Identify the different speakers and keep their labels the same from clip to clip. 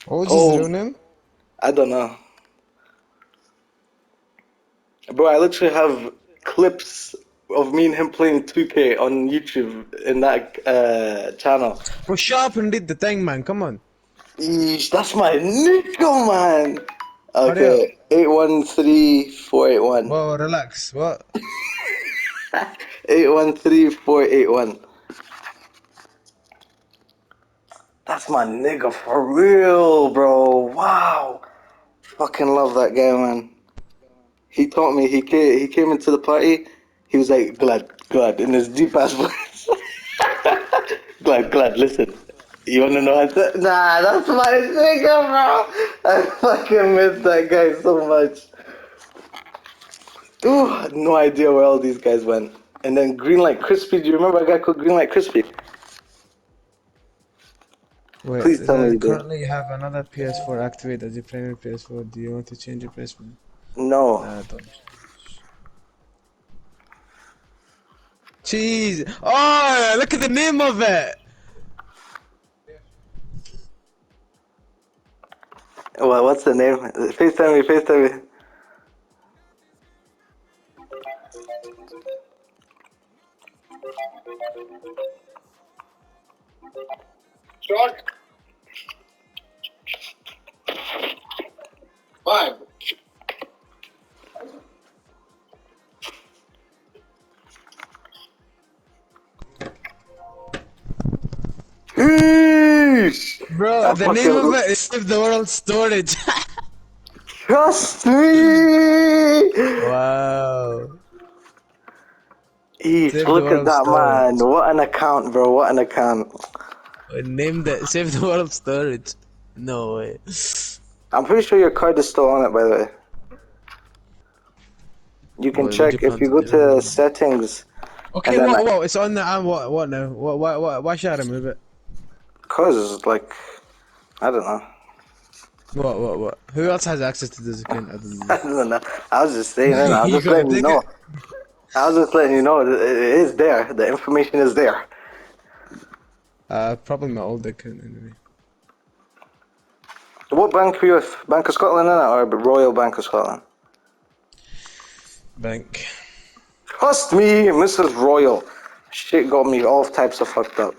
Speaker 1: What was his
Speaker 2: Oh,
Speaker 1: real name?
Speaker 2: I don't know. Bro, I literally have clips of me and him playing 2K on YouTube in that channel.
Speaker 1: Bro, shut up and read the thing, man. Come on.
Speaker 2: Eesh, that's my nickel, man.
Speaker 1: Hurry up.
Speaker 2: Okay, 813481.
Speaker 1: Whoa, relax. What?
Speaker 2: 813481. That's my nigga for real, bro. Wow. Fucking love that guy, man. He taught me. He came into the party. He was like, glad, in his deep ass voice. Glad, listen. You wanna know how to? Nah, that's my nigga, bro. I fucking miss that guy so much. Ooh, no idea where all these guys went. And then Greenlight Crispy. Do you remember a guy called Greenlight Crispy?
Speaker 1: Wait,
Speaker 2: Please
Speaker 1: it
Speaker 2: tell me
Speaker 1: says
Speaker 2: you do.
Speaker 1: currently you have another PS4 activated as your primary PS4. Do you want to change your placement?
Speaker 2: No.
Speaker 1: Nah, don't. Jeez. Oh, look at the name of it.
Speaker 2: Well, what's the name? FaceTime me.
Speaker 3: Short. Five.
Speaker 2: Sheesh.
Speaker 1: Bro,
Speaker 2: I
Speaker 1: the name of
Speaker 2: fucking
Speaker 1: it is Save the World Storage.
Speaker 2: trust me.
Speaker 1: Wow.
Speaker 2: Eesh,
Speaker 1: Save the
Speaker 2: look at
Speaker 1: World
Speaker 2: that man.
Speaker 1: Storage.
Speaker 2: What an account, bro. What an account.
Speaker 1: I named it Save the World Storage. No way.
Speaker 2: I'm pretty sure your card is still on it, by the way. You can
Speaker 1: What do you
Speaker 2: check if
Speaker 1: plan
Speaker 2: you
Speaker 1: to
Speaker 2: go
Speaker 1: do?
Speaker 2: to settings
Speaker 1: Okay,
Speaker 2: and then
Speaker 1: what? It's on the what now? Why should I remove it?
Speaker 2: cause like I don't know.
Speaker 1: What? Who else has access to this account other than
Speaker 2: I
Speaker 1: me?
Speaker 2: don't know. I was just saying it. I was
Speaker 1: You
Speaker 2: just
Speaker 1: gonna
Speaker 2: letting you
Speaker 1: take
Speaker 2: know.
Speaker 1: it?
Speaker 2: I was just letting you know that it is there. The information is there.
Speaker 1: Probably my old account anyway.
Speaker 2: What bank are you with? Bank of Scotland in it or Royal Bank of Scotland?
Speaker 1: Bank.
Speaker 2: Trust me, Mrs. Royal. Shit got me all types of fucked up.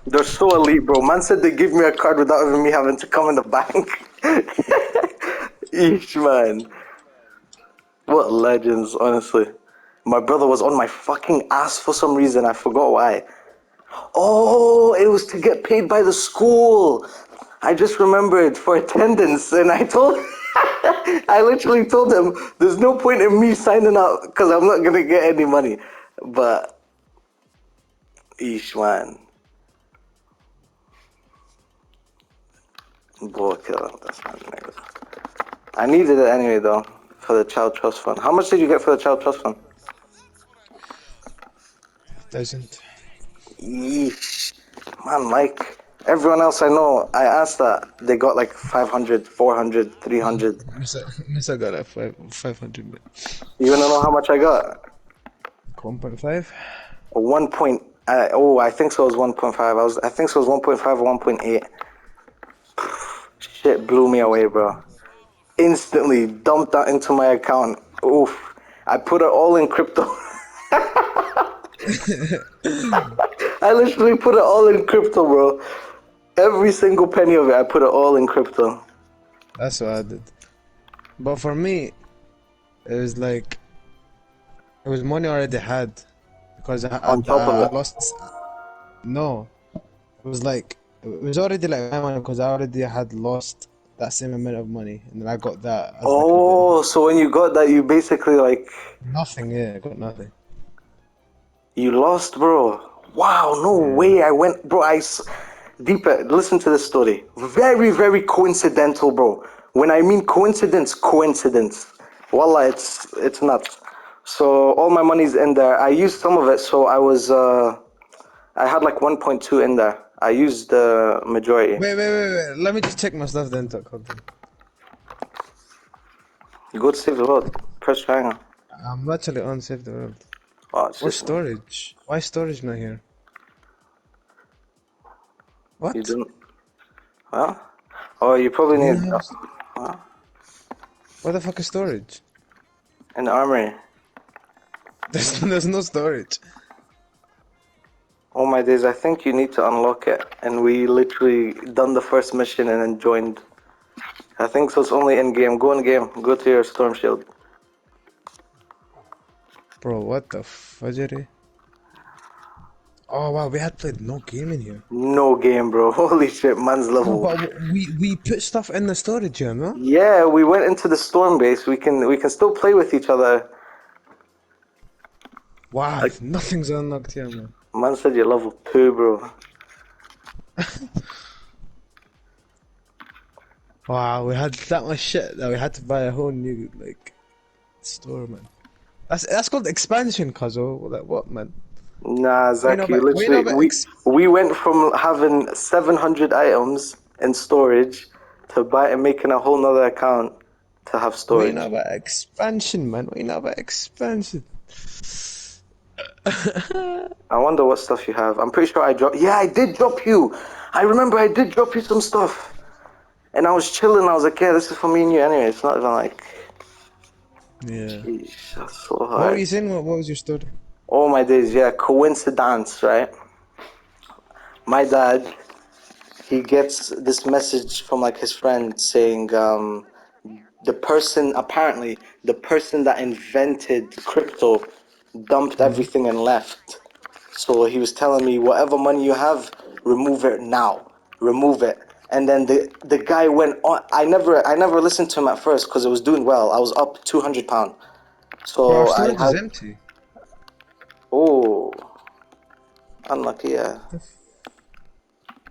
Speaker 2: They're so elite, bro. Man said they give me a card without even me having to come in the bank. Eesh, man. What legends, honestly. My brother was on my fucking ass for some reason. I forgot why. Oh, it was to get paid by the school. I just remembered for attendance, and I told, I literally told him, there's no point in me signing up because I'm not gonna get any money. But, eesh, man. Boy, killer. That's my nigga. I needed it anyway, though, for the child trust fund. How much did you get for the child trust fund?
Speaker 1: Doesn't.
Speaker 2: Yeesh. Man, like everyone else I know, I asked that. They got like 500, 400, 300.
Speaker 1: Missa got a 500.
Speaker 2: You wanna know how much I got?
Speaker 1: 1.5.
Speaker 2: 1 point. I think so. It was 1.5. I think so. It was 1.5 or 1.8. Shit blew me away, bro. Instantly dumped that into my account. Oof. I put it all in crypto. I literally put it all in crypto, bro. Every single penny of it, I put it all in crypto.
Speaker 1: That's what I did. But for me, it was like it was money I already had because
Speaker 2: On top of
Speaker 1: I
Speaker 2: it.
Speaker 1: lost. No, it was like it was already like my money because I already had lost that same amount of money, and then I got that as like a bit
Speaker 2: Oh, so when you got that, you basically like
Speaker 1: nothing. Yeah, I got nothing.
Speaker 2: you lost, bro. Wow, no
Speaker 1: Yeah.
Speaker 2: way. I went, bro. Deeper. Listen to this story. Very, very coincidental, bro. When I mean coincidence, coincidence. Wallah, it's nuts. So all my money's in there. I used some of it, so I had like 1.2 in there. I used the majority.
Speaker 1: Wait. Let me just check my stuff then. Hold on.
Speaker 2: You go to save the world. Press triangle.
Speaker 1: I'm actually on Save the World.
Speaker 2: Oh, it's
Speaker 1: Or
Speaker 2: just me.
Speaker 1: storage. Why storage not here? What?
Speaker 2: You didn't? Huh? Oh, you probably
Speaker 1: Do you
Speaker 2: need
Speaker 1: not have?
Speaker 2: huh?
Speaker 1: What the fuck is storage?
Speaker 2: An armory.
Speaker 1: There's no storage.
Speaker 2: Oh my days, I think you need to unlock it. And we literally done the first mission and then joined. I think so, it's only in game. Go in game. Go to your storm shield.
Speaker 1: Bro, what the fudgery? Oh wow, we had played no game in here.
Speaker 2: No game, bro. Holy shit, man's
Speaker 1: No,
Speaker 2: level.
Speaker 1: but we put stuff in the storage, yeah, no?
Speaker 2: Yeah, we went into the storm base. We can still play with each other.
Speaker 1: Wow,
Speaker 2: Like,
Speaker 1: nothing's unlocked here, man.
Speaker 2: man said you're level 2, bro.
Speaker 1: Wow, we had that much shit that we had to buy a whole new like store, man. That's called expansion, Kazo. Like what, man?
Speaker 2: Nah, Zach, you
Speaker 1: What you know
Speaker 2: literally
Speaker 1: about
Speaker 2: we went from having 700 items in storage to making a whole nother account to have
Speaker 1: what you know
Speaker 2: storage.
Speaker 1: about expansion, man? What you know about expansion?
Speaker 2: I wonder what stuff you have. I'm pretty sure I dropped. Yeah, I did drop you. I remember I did drop you some stuff, and I was chilling. I was like, yeah, this is for me and you anyway. It's not even like,
Speaker 1: Yeah.
Speaker 2: jeez, that's so
Speaker 1: What were
Speaker 2: hard.
Speaker 1: you saying? What was your story?
Speaker 2: Oh my days, yeah, coincidence, right? My dad, he gets this message from like his friend saying, apparently the person that invented crypto dumped
Speaker 1: Hmm.
Speaker 2: everything and left. So he was telling me, whatever money you have, remove it now, remove it. And then the guy went on. I never listened to him at first because it was doing well. I was up £200.
Speaker 1: Bro, our
Speaker 2: So I
Speaker 1: storage is
Speaker 2: had,
Speaker 1: empty.
Speaker 2: oh, unlucky, yeah.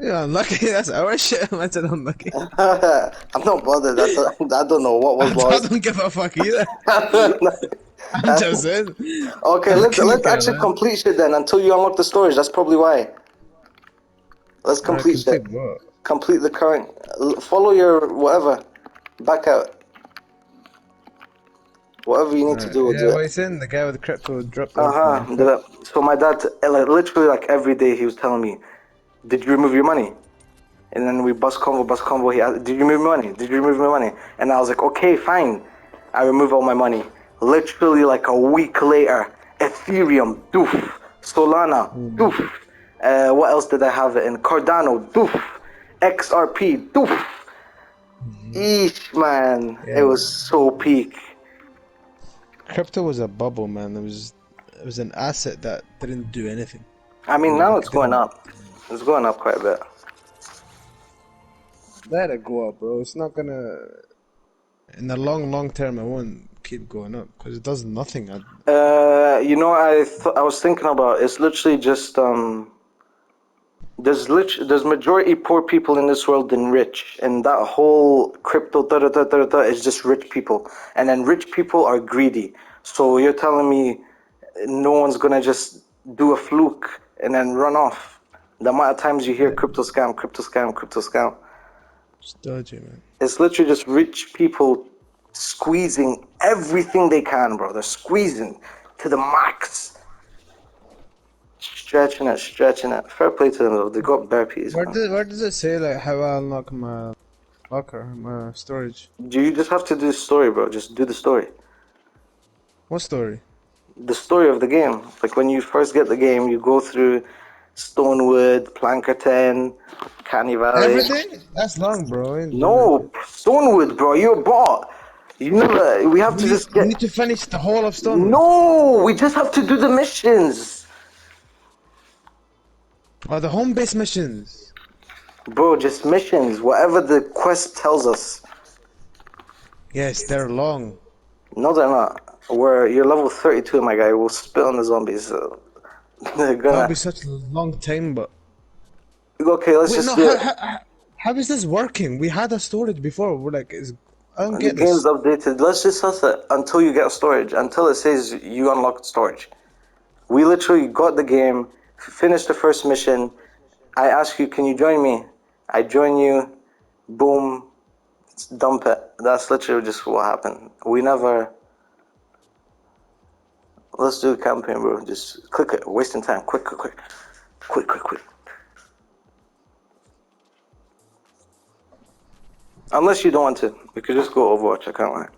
Speaker 1: Yeah, unlucky. That's our shit. I said unlucky.
Speaker 2: I'm not bothered. I don't know what was
Speaker 1: I
Speaker 2: lost.
Speaker 1: don't give a fuck either. I'm just saying.
Speaker 2: Okay,
Speaker 1: I
Speaker 2: let's
Speaker 1: couldn't care
Speaker 2: actually
Speaker 1: less.
Speaker 2: complete shit then until you unlock the storage. That's probably why. Let's
Speaker 1: Alright,
Speaker 2: complete shit.
Speaker 1: complete what?
Speaker 2: Complete the current. Follow your whatever. Back out. Whatever you need to do, we'll
Speaker 1: Yeah,
Speaker 2: do
Speaker 1: what
Speaker 2: it.
Speaker 1: you saying? The guy with the crypto dropped
Speaker 2: Uh
Speaker 1: everything
Speaker 2: huh.
Speaker 1: and quit.
Speaker 2: So my dad, like, literally, like every day, he was telling me, "Did you remove your money?" And then we bus combo. He asked, "Did you remove my money? Did you remove my money?" And I was like, "Okay, fine." I remove all my money. Literally, like a week later, Ethereum, doof. Solana,
Speaker 1: Mm.
Speaker 2: doof. What else did I have it in? Cardano, doof. XRP, doof. Eesh, man, it
Speaker 1: Yeah,
Speaker 2: was so peak.
Speaker 1: crypto was a bubble, man. It was an asset that didn't do anything.
Speaker 2: I mean, now
Speaker 1: Like
Speaker 2: it's
Speaker 1: it
Speaker 2: going
Speaker 1: didn't.
Speaker 2: up. It's going up quite a bit.
Speaker 1: Let it go up, bro. It's not gonna. In the long term, it won't keep going up because it does nothing.
Speaker 2: I was thinking about it's literally just there's majority poor people in this world than rich, and that whole crypto is just rich people, and then rich people are greedy. So you're telling me no one's gonna just do a fluke and then run off? The amount of times you hear
Speaker 1: Yeah,
Speaker 2: crypto scam, crypto scam, crypto scam,
Speaker 1: it's dodgy, man.
Speaker 2: it's literally just rich people squeezing everything they can, bro. They're squeezing to the max. Stretching it. Fair play to them though. They got bare peas, man.
Speaker 1: Where does it say like how I unlock my locker, my storage?
Speaker 2: Do you just have to do the story, bro? Just do the story.
Speaker 1: What story?
Speaker 2: The story of the game. Like when you first get the game, you go through Stonewood, Plankerton, Canny Valley.
Speaker 1: Everything? That's long, bro. I ain't doing that
Speaker 2: No,
Speaker 1: shit.
Speaker 2: Stonewood, bro. You're a bot. You never. We have to just
Speaker 1: We
Speaker 2: get.
Speaker 1: need to finish the whole of Stonewood.
Speaker 2: No, we just have to do the missions,
Speaker 1: Oh, the home-based missions.
Speaker 2: bro. Just missions. Whatever the quest tells us.
Speaker 1: Yes, they're long.
Speaker 2: No, they're not. You're level 32, my guy. We'll spit on the zombies. They're
Speaker 1: That'll
Speaker 2: gonna.
Speaker 1: be such a long time, but
Speaker 2: Okay, let's
Speaker 1: wait,
Speaker 2: just
Speaker 1: no.
Speaker 2: do it.
Speaker 1: How is this working? We had a storage before. We're like, I don't
Speaker 2: The
Speaker 1: get
Speaker 2: game's
Speaker 1: this.
Speaker 2: updated. Let's just set it until you get storage. Until it says you unlocked storage. We literally got the game, finished the first mission. I ask you, can you join me? I join you. Boom. Dump it. That's literally just what happened. We never. Let's do campaign, bro. Just click it. Wasting time. Quick. Unless you don't want to. We could just go Overwatch, I can't lie.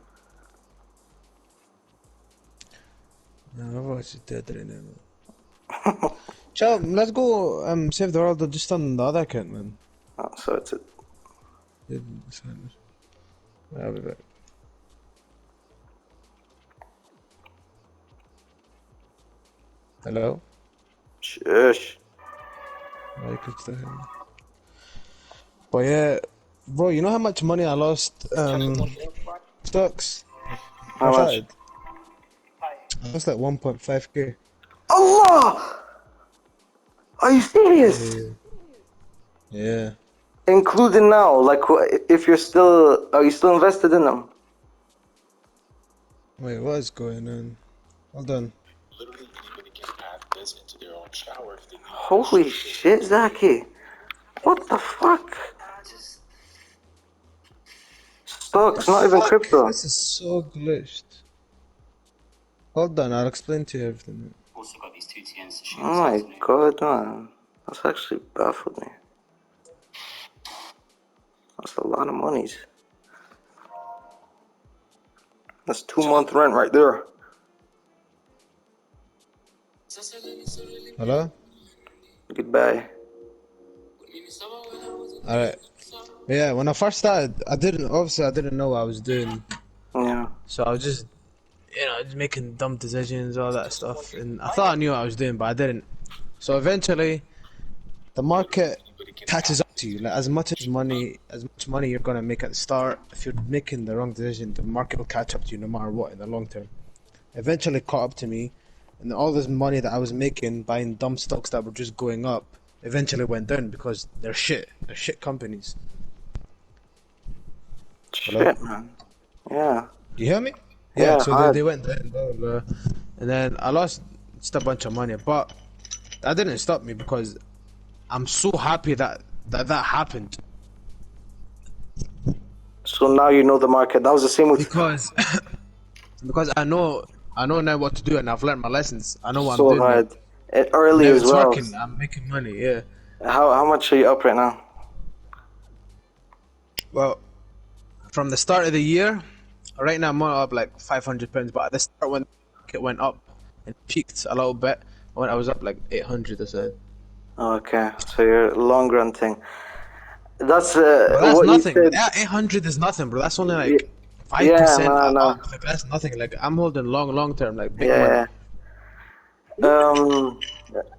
Speaker 1: No, Overwatch is dead right now. Chill, let's go save the world just on the other account, man.
Speaker 2: Oh, so it's it.
Speaker 1: I'll be back. Hello?
Speaker 2: Shush.
Speaker 1: I could still hear me. But yeah, bro, you know how much money I lost stocks?
Speaker 2: How much?
Speaker 1: I lost like 1.5k.
Speaker 2: Allah! Are you serious?
Speaker 1: Yeah.
Speaker 2: Including now, like if you're still, are you still invested in them?
Speaker 1: Wait, what is going on? Hold on.
Speaker 4: Literally anybody can add this into their own shower if they need.
Speaker 2: Holy shit, Zaki. What the fuck? Stocks, not even
Speaker 1: Fuck,
Speaker 2: crypto.
Speaker 1: this is so glitched. Hold on, I'll explain to you everything.
Speaker 5: Also got these 2 TNs to shoot
Speaker 2: Oh my god, man. That's actually baffled me. That's a lot of monies. That's 2-month rent right there.
Speaker 1: Hello?
Speaker 2: Goodbye.
Speaker 1: Alright. Yeah, when I first started, I didn't know what I was doing.
Speaker 2: Yeah.
Speaker 1: So I was just, just making dumb decisions, all that stuff. And I thought I knew what I was doing, but I didn't. So eventually, the market catches up to you. Like as much money you're gonna make at the start, if you're making the wrong decision, the market will catch up to you no matter what in the long term. Eventually caught up to me, and all this money that I was making buying dumb stocks that were just going up eventually went down because they're shit. They're shit companies.
Speaker 2: Shit, man. Yeah.
Speaker 1: Do you hear me?
Speaker 2: Yeah,
Speaker 1: so
Speaker 2: hard.
Speaker 1: they went down, blah, blah, blah. And then I lost just a bunch of money, but that didn't stop me because I'm so happy that happened.
Speaker 2: So now you know the market. That was the same with
Speaker 1: Because I know now what to do, and I've learned my lessons. I know what
Speaker 2: so
Speaker 1: I'm doing.
Speaker 2: hard. Early
Speaker 1: Now
Speaker 2: as
Speaker 1: it's
Speaker 2: well.
Speaker 1: working. I'm making money. Yeah.
Speaker 2: How much are you up right now?
Speaker 1: Well, from the start of the year, right now I'm up like £500, but at the start when it went up and peaked a little bit, when I was up like 800 or so.
Speaker 2: Okay, so you're long run thing. That's
Speaker 1: Bro, that's
Speaker 2: what
Speaker 1: nothing.
Speaker 2: you said.
Speaker 1: Yeah, 800 is nothing, bro. That's only like
Speaker 2: Yeah,
Speaker 1: 5%
Speaker 2: no.
Speaker 1: up. Like that's nothing. Like I'm holding long term, like big money.
Speaker 2: Yeah.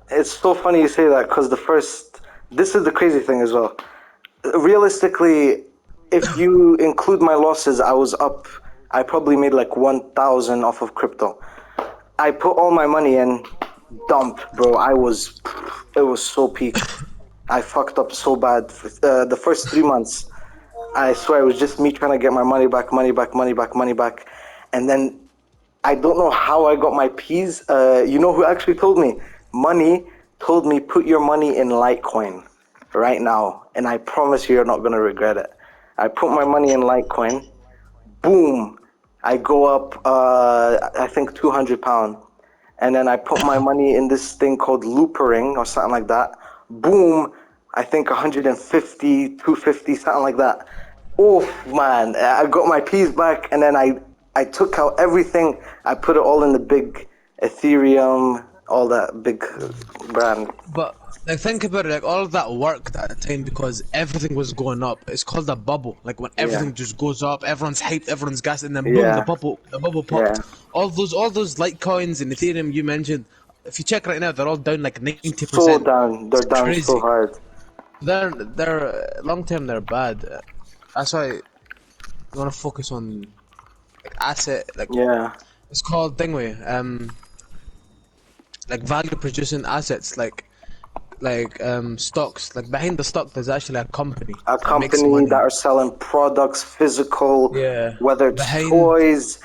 Speaker 2: It's so funny you say that because this is the crazy thing as well. Realistically, if you include my losses, I probably made like 1,000 off of crypto. I put all my money in, dump, bro. It was so peak. I fucked up so bad. The first 3 months, I swear it was just me trying to get my money back. And then I don't know how I got my P's. You know who actually told me? Money told me put your money in Litecoin right now. And I promise you're not going to regret it. I put my money in Litecoin. Boom. I go up, I think £200. And then I put my money in this thing called Loopering or something like that. Boom. I think 150, 250, something like that. Oof, man. I got my P's back and then I took out everything. I put it all in the big Ethereum, all that big brand.
Speaker 1: But like think about it, like all of that worked at the time because everything was going up. It's called a bubble. Like when everything just goes up, everyone's hyped, everyone's gassed, and then boom,
Speaker 2: Yeah.
Speaker 1: the bubble popped.
Speaker 2: Yeah.
Speaker 1: All those Litecoins and Ethereum you mentioned, if you check right now, they're all down like 90%.
Speaker 2: So down. They're down
Speaker 1: crazy.
Speaker 2: so hard.
Speaker 1: They're long term. They're bad. That's why you want to focus on like asset. Like
Speaker 2: Yeah.
Speaker 1: it's called Dingway. Like value producing assets. Like stocks. Like behind the stock, there's actually a company.
Speaker 2: A
Speaker 1: that makes
Speaker 2: company
Speaker 1: money.
Speaker 2: that are selling products, physical,
Speaker 1: Yeah.
Speaker 2: whether it's
Speaker 1: Behind-
Speaker 2: toys,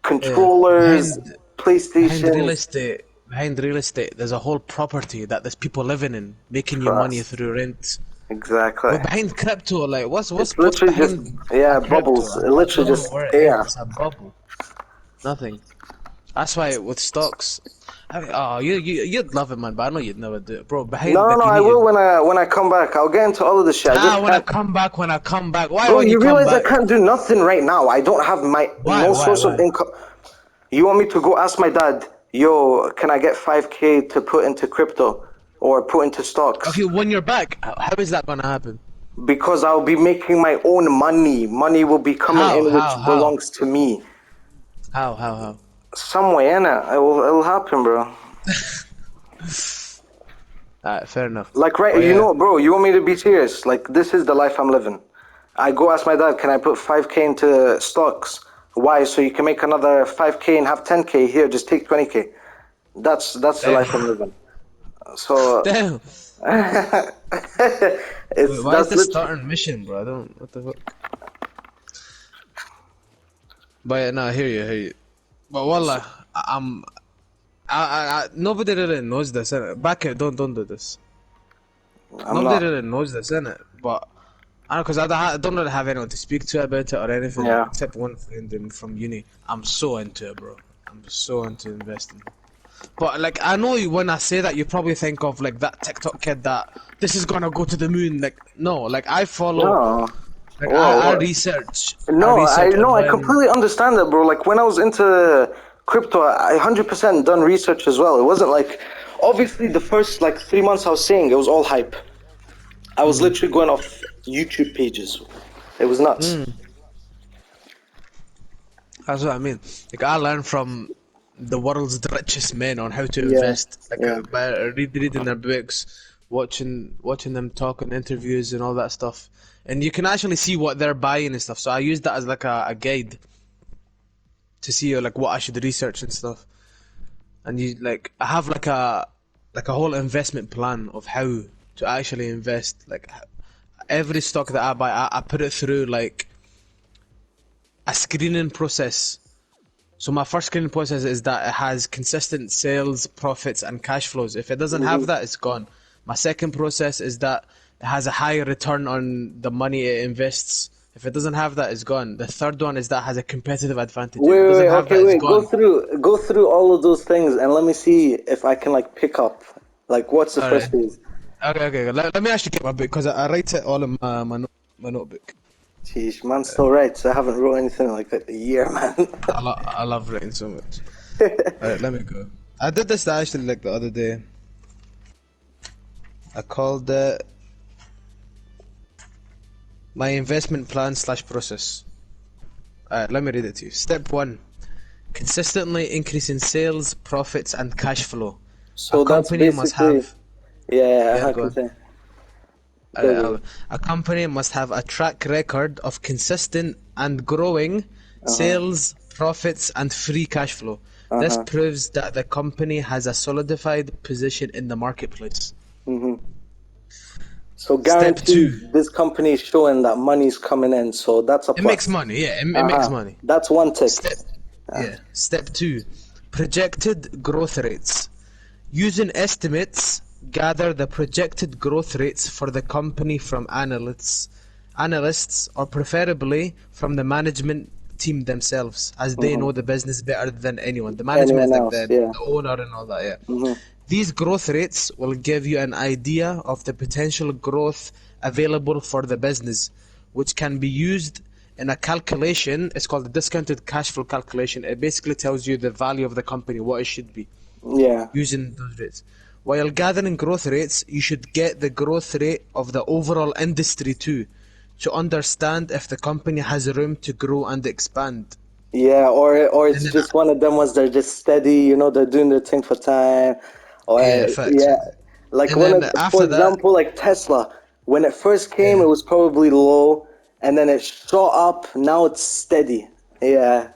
Speaker 2: controllers,
Speaker 1: Behind
Speaker 2: PlayStation.
Speaker 1: behind real estate, there's a whole property that there's people living in, making you money
Speaker 2: Trust.
Speaker 1: through rent.
Speaker 2: Exactly.
Speaker 1: But behind crypto, like what's
Speaker 2: literally
Speaker 1: behind
Speaker 2: just-
Speaker 1: crypto?
Speaker 2: bubbles.
Speaker 1: I
Speaker 2: Literally
Speaker 1: don't know
Speaker 2: just
Speaker 1: where it
Speaker 2: air.
Speaker 1: is. It's a bubble. Nothing. That's why with stocks, You'd love it, man, but I know you'd never do it, bro. Behave
Speaker 2: No,
Speaker 1: like
Speaker 2: no,
Speaker 1: you
Speaker 2: I
Speaker 1: need
Speaker 2: will
Speaker 1: it.
Speaker 2: when I come back. I'll get into all of this shit. I just
Speaker 1: When I
Speaker 2: can't.
Speaker 1: come back, Why
Speaker 2: Bro,
Speaker 1: won't you
Speaker 2: you
Speaker 1: come
Speaker 2: realize I
Speaker 1: back?
Speaker 2: can't do nothing right now. I don't have
Speaker 1: Why?
Speaker 2: no
Speaker 1: Why?
Speaker 2: source of
Speaker 1: Why?
Speaker 2: income. You want me to go ask my dad, yo, can I get 5K to put into crypto or put into stocks?
Speaker 1: Okay, when you're back, how is that gonna happen?
Speaker 2: Because I'll be making my own money. Money will be coming
Speaker 1: How?
Speaker 2: in which
Speaker 1: How? How?
Speaker 2: belongs to me.
Speaker 1: How? How? How?
Speaker 2: Some way, innit? It'll happen, bro.
Speaker 1: Alright, fair enough.
Speaker 2: Like, right,
Speaker 1: But
Speaker 2: you
Speaker 1: yeah,
Speaker 2: know, bro, you want me to be serious? Like, this is the life I'm living. I go ask my dad, can I put 5K into stocks? Why? So you can make another 5K and have 10K here, just take 20K. That's the
Speaker 1: damn,
Speaker 2: life I'm living. So,
Speaker 1: damn. Wait, why is
Speaker 2: that's
Speaker 1: this
Speaker 2: literally,
Speaker 1: starting mission, bro? I don't. What the fuck? But yeah, no, I hear you. But wallah, nobody really knows this, innit? Back here, don't do this.
Speaker 2: I'm
Speaker 1: Nobody
Speaker 2: not,
Speaker 1: really knows this, innit? But I don't, cause I don't really have anyone to speak to about it or anything
Speaker 2: yeah.
Speaker 1: except one friend from uni. I'm so into it, bro. I'm so into investing. But like, I know you, when I say that, you probably think of like that TikTok kid that this is gonna go to the moon. Like, no, like I follow,
Speaker 2: No.
Speaker 1: like
Speaker 2: Whoa,
Speaker 1: I
Speaker 2: what?
Speaker 1: research,
Speaker 2: No, I
Speaker 1: online.
Speaker 2: completely understand that, bro. Like when I was into crypto, I 100% done research as well. It wasn't like, obviously, the first like 3 months I was saying it was all hype. I was literally going off YouTube pages. It was nuts.
Speaker 1: That's what I mean. Like I learned from the world's richest men on how to
Speaker 2: Yeah,
Speaker 1: invest, like
Speaker 2: yeah.
Speaker 1: by reading their books, watching them talk on interviews and all that stuff. And you can actually see what they're buying and stuff. So I use that as like a guide to see like what I should research and stuff. And you like I have like a whole investment plan of how to actually invest. Like every stock that I buy, I put it through like a screening process. So my first screening process is that it has consistent sales, profits, and cash flows. If it doesn't have that, it's gone. My second process is that it has a high return on the money it invests. If it doesn't have that, it's gone. The third one is that it has a competitive advantage. If it doesn't have
Speaker 2: Okay,
Speaker 1: that, it's
Speaker 2: wait.
Speaker 1: gone.
Speaker 2: Go through all of those things and let me see if I can like pick up. Like, what's the
Speaker 1: All right.
Speaker 2: first phase?
Speaker 1: Okay. Let me actually get my book because I write it all in my notebook.
Speaker 2: Sheesh, man, still writes. I haven't wrote anything like that in a year, man.
Speaker 1: I love writing so much. All right, let me go. I did this actually like the other day. I called it my investment plan / process. Alright, let me read it to you. Step 1. Consistently increasing sales, profits, and cash flow. A
Speaker 2: So that's
Speaker 1: company must
Speaker 2: basically,
Speaker 1: have...
Speaker 2: yeah,
Speaker 1: Yeah,
Speaker 2: I
Speaker 1: go
Speaker 2: can
Speaker 1: on.
Speaker 2: say. Go, go.
Speaker 1: A company must have a track record of consistent and growing
Speaker 2: Uh-huh,
Speaker 1: sales, profits, and free cash flow. This
Speaker 2: uh-huh.
Speaker 1: proves that the company has a solidified position in the marketplace.
Speaker 2: Mm-hmm. So
Speaker 1: Step 2.
Speaker 2: guaranteed, this company is showing that money's coming in, so that's a
Speaker 1: It makes
Speaker 2: plus.
Speaker 1: money, yeah, it makes
Speaker 2: Uh-huh.
Speaker 1: money.
Speaker 2: That's one tick.
Speaker 1: Step Step 2. Projected growth rates. Using estimates, gather the projected growth rates for the company from analysts, or preferably from the management team themselves, as they
Speaker 2: Mm-hmm.
Speaker 1: know the business better than anyone. The management is
Speaker 2: Anyone
Speaker 1: like
Speaker 2: else, yeah.
Speaker 1: the owner and all that, yeah.
Speaker 2: Mm-hmm.
Speaker 1: These growth rates will give you an idea of the potential growth available for the business, which can be used in a calculation. It's called the discounted cash flow calculation. It basically tells you the value of the company, what it should be,
Speaker 2: Yeah.
Speaker 1: using those rates. While gathering growth rates, you should get the growth rate of the overall industry too, to understand if the company has room to grow and expand.
Speaker 2: Yeah, or
Speaker 1: And
Speaker 2: it's
Speaker 1: then,
Speaker 2: just one of them ones that are just steady, they're doing their thing for time.
Speaker 1: yeah,
Speaker 2: Or
Speaker 1: facts.
Speaker 2: yeah, like
Speaker 1: And then
Speaker 2: for
Speaker 1: after that,
Speaker 2: example, like Tesla, when it first came,
Speaker 1: yeah.
Speaker 2: it was probably low, and then it shot up. Now it's steady. Yeah,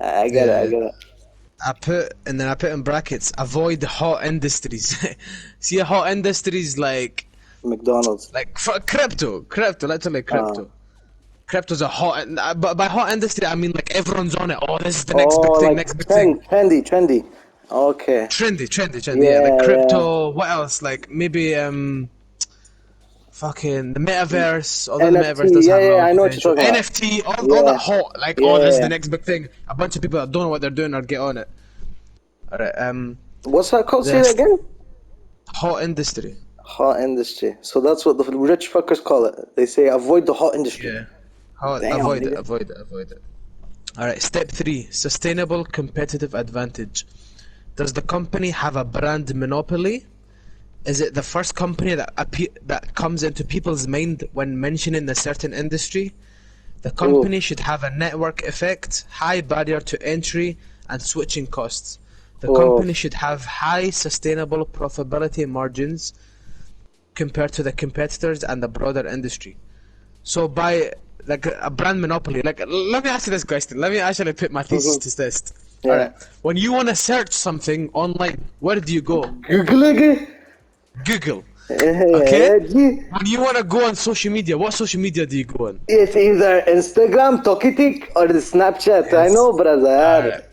Speaker 2: I get it. I
Speaker 1: Yeah,
Speaker 2: get it.
Speaker 1: I put in brackets, avoid hot industries. See, hot industries
Speaker 2: McDonald's.
Speaker 1: for crypto, literally
Speaker 2: Uh,
Speaker 1: crypto. Crypto's a hot, but by hot industry I mean like everyone's on it. Oh, this is the next big
Speaker 2: oh,
Speaker 1: thing,
Speaker 2: like
Speaker 1: next big thing.
Speaker 2: trendy. Okay.
Speaker 1: Trendy. Yeah, like
Speaker 2: Yeah, yeah.
Speaker 1: crypto. What else? Like maybe fucking the metaverse. Although the metaverse
Speaker 2: NFT.
Speaker 1: does
Speaker 2: Yeah,
Speaker 1: have a lot
Speaker 2: yeah.
Speaker 1: of
Speaker 2: I know what you're
Speaker 1: potential.
Speaker 2: talking about.
Speaker 1: NFT, all that
Speaker 2: Yeah,
Speaker 1: hot. Like, oh, this is the
Speaker 2: yeah.
Speaker 1: next big thing. A bunch of people that don't know what they're doing or get on it. Alright.
Speaker 2: What's that called? Say
Speaker 1: Yes.
Speaker 2: that again.
Speaker 1: Hot industry.
Speaker 2: Hot industry. So that's what the rich fuckers call it. They say avoid the hot industry.
Speaker 1: Yeah. Hot.
Speaker 2: Damn,
Speaker 1: Avoid it.
Speaker 2: nigga.
Speaker 1: Avoid it. Avoid it. All right. Step 3: sustainable competitive advantage. Does the company have a brand monopoly? Is it the first company that comes into people's mind when mentioning a certain industry? The company should have a network effect, high barrier to entry, and switching costs. The company should have high sustainable profitability margins compared to the competitors and the broader industry. So by like a brand monopoly, like let me ask you this question. Let me actually put my thesis to test.
Speaker 2: Yeah.
Speaker 1: Alright. When you want to search something online, where do you go?
Speaker 2: Google it.
Speaker 1: Google.
Speaker 2: Yeah,
Speaker 1: Okay?
Speaker 2: G.
Speaker 1: When you want to go on social media, what social media do you go on?
Speaker 2: It's either Instagram, Tokitik, or the Snapchat. I
Speaker 1: Yes.
Speaker 2: know, brother.
Speaker 1: Alright.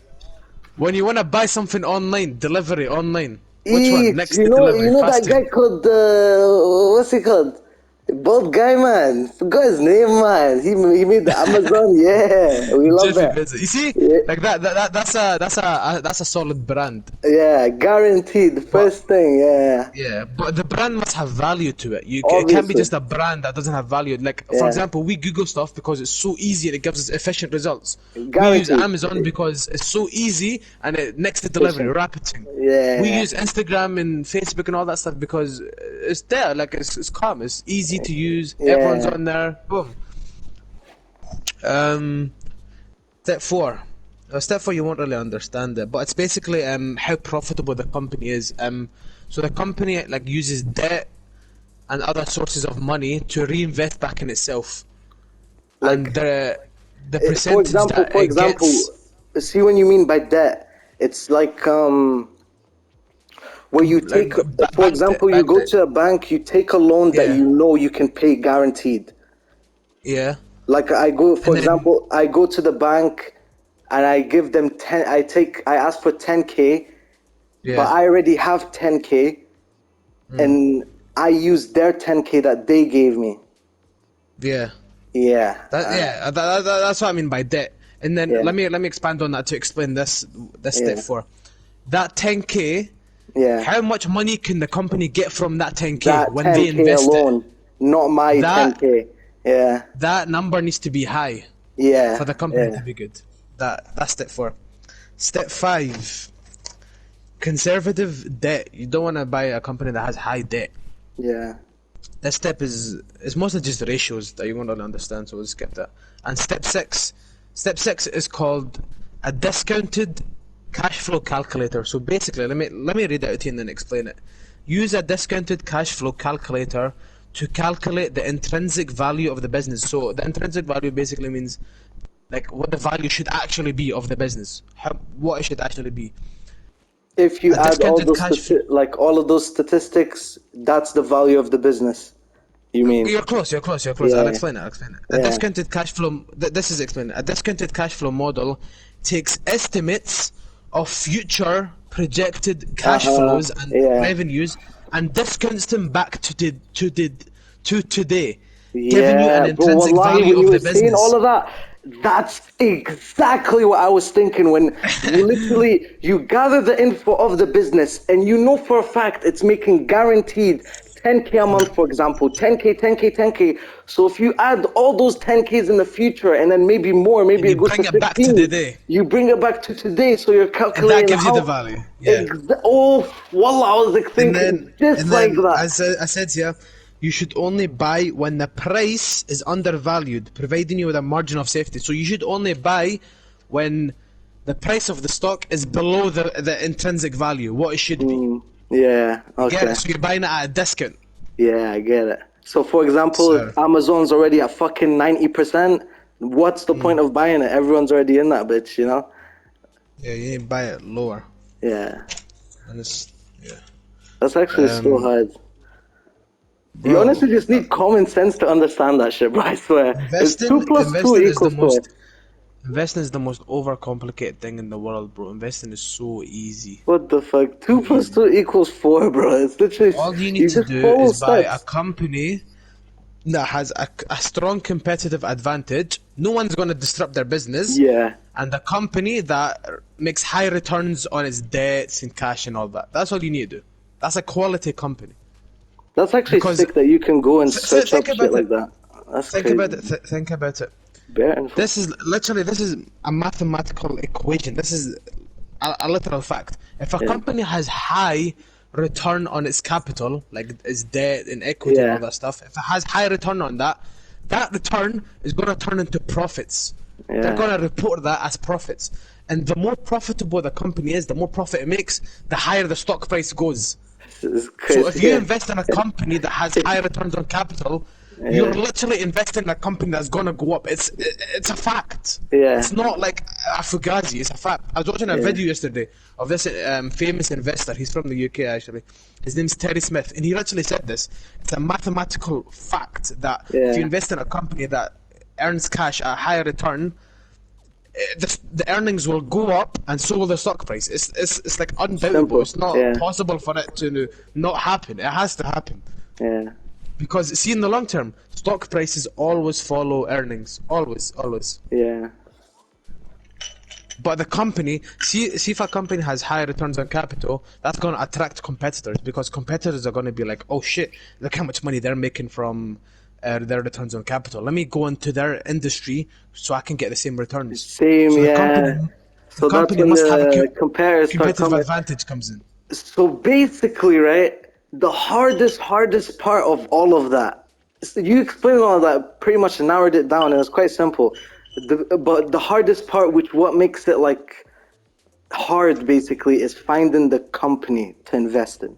Speaker 1: When you want to buy something online, delivery online, which one?
Speaker 2: Eat.
Speaker 1: Next to delivery,
Speaker 2: You know that
Speaker 1: fasting.
Speaker 2: guy called what's he called? Bald guy, man. Forgot his name, man. He made the Amazon. Yeah, we love
Speaker 1: Jeffy
Speaker 2: that.
Speaker 1: Bezos. You see,
Speaker 2: Yeah.
Speaker 1: like that's a solid brand.
Speaker 2: Yeah, guaranteed. The first thing. Yeah,
Speaker 1: Yeah, but the brand must have value to it. It can't be
Speaker 2: Obviously.
Speaker 1: just a brand that doesn't have value. Like, for
Speaker 2: Yeah.
Speaker 1: example, we Google stuff because it's so easy and it gives us efficient results. We use
Speaker 2: Guaranteed.
Speaker 1: Amazon because it's so easy and next to delivery,
Speaker 2: Efficient.
Speaker 1: rapid thing.
Speaker 2: Yeah.
Speaker 1: We use Instagram and Facebook and all that stuff because it's there. Like, it's calm. It's easy to use.
Speaker 2: Yeah.
Speaker 1: Everyone's on there. Boom. Step 4. Step 4 you won't really understand it, but it's basically how profitable the company is. So the company like uses debt and other sources of money to reinvest back in itself. And the
Speaker 2: For
Speaker 1: percentage
Speaker 2: example,
Speaker 1: that it gets,
Speaker 2: see when you mean by debt, it's like where you
Speaker 1: Like,
Speaker 2: take,
Speaker 1: ba-
Speaker 2: for
Speaker 1: bank
Speaker 2: example,
Speaker 1: debt,
Speaker 2: you
Speaker 1: bank
Speaker 2: go
Speaker 1: debt.
Speaker 2: to a bank, you take a loan that
Speaker 1: Yeah.
Speaker 2: you know you can pay guaranteed.
Speaker 1: yeah,
Speaker 2: Like I go, for
Speaker 1: And then-
Speaker 2: example, I go to the bank and I give them 10, I ask for 10K,
Speaker 1: yeah,
Speaker 2: but I already have 10K and I use their 10K that they gave me.
Speaker 1: yeah.
Speaker 2: Yeah.
Speaker 1: That's what I mean by debt. And then
Speaker 2: Yeah.
Speaker 1: let me expand on that to explain this step
Speaker 2: Yeah.
Speaker 1: 4. That 10K.
Speaker 2: Yeah.
Speaker 1: How much money can the company get from that 10K
Speaker 2: That
Speaker 1: when they
Speaker 2: 10K
Speaker 1: invest
Speaker 2: alone,
Speaker 1: it?
Speaker 2: not my
Speaker 1: That-
Speaker 2: 10K. Yeah.
Speaker 1: That number needs to be high
Speaker 2: Yeah.
Speaker 1: for the company
Speaker 2: yeah.
Speaker 1: to be good. That's step 4. Step 5. Conservative debt. You don't want to buy a company that has high debt.
Speaker 2: Yeah.
Speaker 1: That step is mostly just ratios that you won't really understand, so we'll skip that. And step 6. Step 6 is called a discounted cash flow calculator. So basically, let me read it out to you and then explain it. Use a discounted cash flow calculator to calculate the intrinsic value of the business. So the intrinsic value basically means like what the value should actually be of the business. What it should actually be.
Speaker 2: If you
Speaker 1: A
Speaker 2: add all
Speaker 1: discounted
Speaker 2: those
Speaker 1: cash flow.
Speaker 2: like all of those statistics, that's the value of the business. You mean?
Speaker 1: You're close. I'll
Speaker 2: Yeah.
Speaker 1: explain it. A
Speaker 2: Yeah.
Speaker 1: discounted cash flow. This is explained. A discounted cash flow model takes estimates of future projected cash flows and
Speaker 2: yeah.
Speaker 1: revenues and discounts them back to today, giving you an
Speaker 2: Yeah, bro.
Speaker 1: intrinsic
Speaker 2: Wallahi,
Speaker 1: value
Speaker 2: when you
Speaker 1: of
Speaker 2: were
Speaker 1: the
Speaker 2: saying
Speaker 1: business.
Speaker 2: all of that, that's exactly what I was thinking. When you literally you gather the info of the business and you know for a fact it's making guaranteed 10K a month, for example, 10K, 10K, 10K. So if you add all those 10Ks in the future and then maybe more, maybe
Speaker 1: You
Speaker 2: it goes
Speaker 1: bring
Speaker 2: to
Speaker 1: it back to
Speaker 2: 15,
Speaker 1: today.
Speaker 2: you bring it back to today. So you're
Speaker 1: And
Speaker 2: calculating
Speaker 1: that gives you
Speaker 2: how.
Speaker 1: the value. Yeah.
Speaker 2: Oh, wallah, I was like thinking just like that.
Speaker 1: As I said here, you should only buy when the price is undervalued, providing you with a margin of safety. So you should only buy when the price of the stock is below the intrinsic value, what it should be.
Speaker 2: Yeah, okay.
Speaker 1: Get it? So you're buying it at a discount.
Speaker 2: Yeah, I get it. So, for example,
Speaker 1: So-
Speaker 2: if Amazon's already at fucking 90%, what's the point of buying it? Everyone's already in that bitch, you know?
Speaker 1: Yeah, you need to buy it lower.
Speaker 2: Yeah.
Speaker 1: And it's, yeah.
Speaker 2: That's actually so hard. You
Speaker 1: Bro,
Speaker 2: honestly just need common sense to understand that shit, bro. I swear. It's 2 plus 2
Speaker 1: investing is the
Speaker 2: equals 4.
Speaker 1: most investing is the most overcomplicated thing in the world, bro. Investing is so easy.
Speaker 2: What the fuck? 2 plus 2 equals 4, bro. It's literally.
Speaker 1: All you need to
Speaker 2: just
Speaker 1: do
Speaker 2: follow
Speaker 1: is buy a
Speaker 2: steps.
Speaker 1: company that has a strong competitive advantage No one's gonna disrupt their business.
Speaker 2: Yeah.
Speaker 1: And the company that makes high returns on its debts and cash and all that. That's all you need to do. That's a quality company.
Speaker 2: That's actually
Speaker 1: Because
Speaker 2: sick that you can go and search
Speaker 1: think
Speaker 2: up
Speaker 1: about
Speaker 2: shit like
Speaker 1: it.
Speaker 2: that. That's
Speaker 1: Think
Speaker 2: crazy.
Speaker 1: about it. Think about it.
Speaker 2: Bare info.
Speaker 1: This is a mathematical equation. This is a literal fact. If a
Speaker 2: Yeah.
Speaker 1: company has high return on its capital, like its debt and equity and
Speaker 2: Yeah.
Speaker 1: all that stuff, if it has high return on that, that return is going to turn into profits. They're
Speaker 2: Yeah.
Speaker 1: going to report that as profits. And the more profitable the company is, the more profit it makes, the higher the stock price goes.
Speaker 2: It's crazy.
Speaker 1: So if you
Speaker 2: Yeah.
Speaker 1: invest in a company that has high returns on capital, you're
Speaker 2: Yeah.
Speaker 1: literally investing in a company that's gonna go up. It's a fact.
Speaker 2: Yeah.
Speaker 1: It's not like a fugazi. It's a fact. I was watching a
Speaker 2: Yeah.
Speaker 1: video yesterday of this famous investor. He's from the UK actually. His name's Terry Smith, and he literally said this. It's a mathematical fact that if
Speaker 2: Yeah.
Speaker 1: you invest in a company that earns cash at a higher return, the earnings will go up, and so will the stock price. It's like undoubtable.
Speaker 2: Simple.
Speaker 1: It's not
Speaker 2: Yeah.
Speaker 1: possible for it to not happen. It has to happen.
Speaker 2: Yeah.
Speaker 1: Because see, in the long term, stock prices always follow earnings. Always, always.
Speaker 2: Yeah.
Speaker 1: But the company, see if a company has high returns on capital, that's going to attract competitors, because competitors are going to be like, oh shit, look how much money they're making from their returns on capital. Let me go into their industry so I can get the same returns.
Speaker 2: Same.
Speaker 1: So the
Speaker 2: Yeah.
Speaker 1: company,
Speaker 2: So that's
Speaker 1: company
Speaker 2: when
Speaker 1: must have a
Speaker 2: the compares start
Speaker 1: competitive
Speaker 2: coming.
Speaker 1: advantage comes in.
Speaker 2: So basically, right, the hardest part of all of that, so you explained all that, pretty much narrowed it down, and it's quite simple. But the hardest part, what makes it like hard, basically, is finding the company to invest in.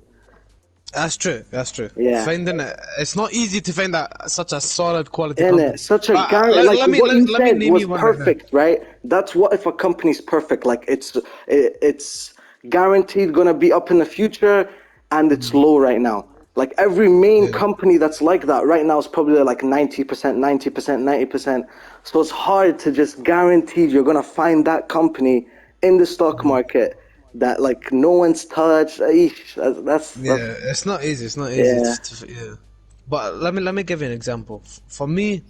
Speaker 1: That's true. That's true.
Speaker 2: Yeah.
Speaker 1: Finding it's not easy to find such a solid quality
Speaker 2: In
Speaker 1: company.
Speaker 2: it, such a
Speaker 1: But,
Speaker 2: guy,
Speaker 1: let,
Speaker 2: like
Speaker 1: let me
Speaker 2: what you
Speaker 1: let me
Speaker 2: said
Speaker 1: name
Speaker 2: was
Speaker 1: you one right now.
Speaker 2: perfect, right? That's what if a company's perfect, like it's guaranteed gonna be up in the future, and it's low right now. Like every main
Speaker 1: Yeah.
Speaker 2: company that's like that right now is probably like 90%, 90%, 90%. So it's hard to just guarantee you're gonna find that company in the stock market that like no one's touched. Eesh, that's
Speaker 1: Yeah, it's not easy. It's not easy.
Speaker 2: yeah,
Speaker 1: Yeah. But let me give you an example. For me,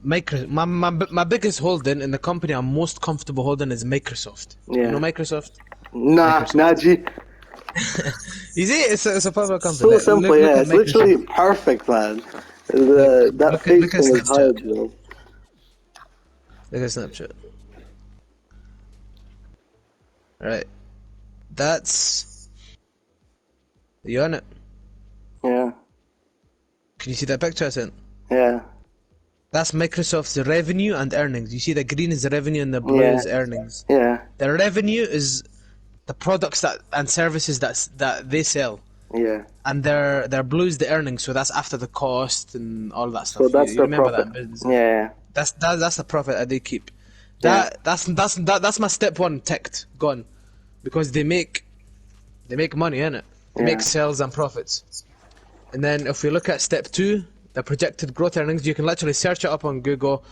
Speaker 1: my biggest holding in the company I'm most comfortable holding is Microsoft. You
Speaker 2: yeah.
Speaker 1: know Microsoft?
Speaker 2: Nah,
Speaker 1: Microsoft.
Speaker 2: Naji.
Speaker 1: You see, it's a popular company.
Speaker 2: So simple,
Speaker 1: Look
Speaker 2: yeah.
Speaker 1: at
Speaker 2: It's literally
Speaker 1: Microsoft.
Speaker 2: perfect, man. That
Speaker 1: Look
Speaker 2: face
Speaker 1: at
Speaker 2: thing is
Speaker 1: Snapchat.
Speaker 2: hard, bro.
Speaker 1: Look at Snapchat. Right. That's you on it.
Speaker 2: Yeah,
Speaker 1: Can you see that picture I sent?
Speaker 2: yeah,
Speaker 1: That's Microsoft's revenue and earnings. You see the green is the revenue and the blue
Speaker 2: yeah,
Speaker 1: is earnings.
Speaker 2: yeah,
Speaker 1: The revenue is the products and services that they sell,
Speaker 2: yeah.
Speaker 1: and their blue is the earnings. So that's after the cost and all that
Speaker 2: So
Speaker 1: stuff. You
Speaker 2: that's their
Speaker 1: remember that
Speaker 2: profit.
Speaker 1: in business.
Speaker 2: Yeah,
Speaker 1: That's the profit that they keep.
Speaker 2: yeah,
Speaker 1: That's my step one ticked gone, because they make money in it. They
Speaker 2: yeah,
Speaker 1: make sales and profits. And then if we look at step two, the projected growth earnings, you can literally search it up on Google,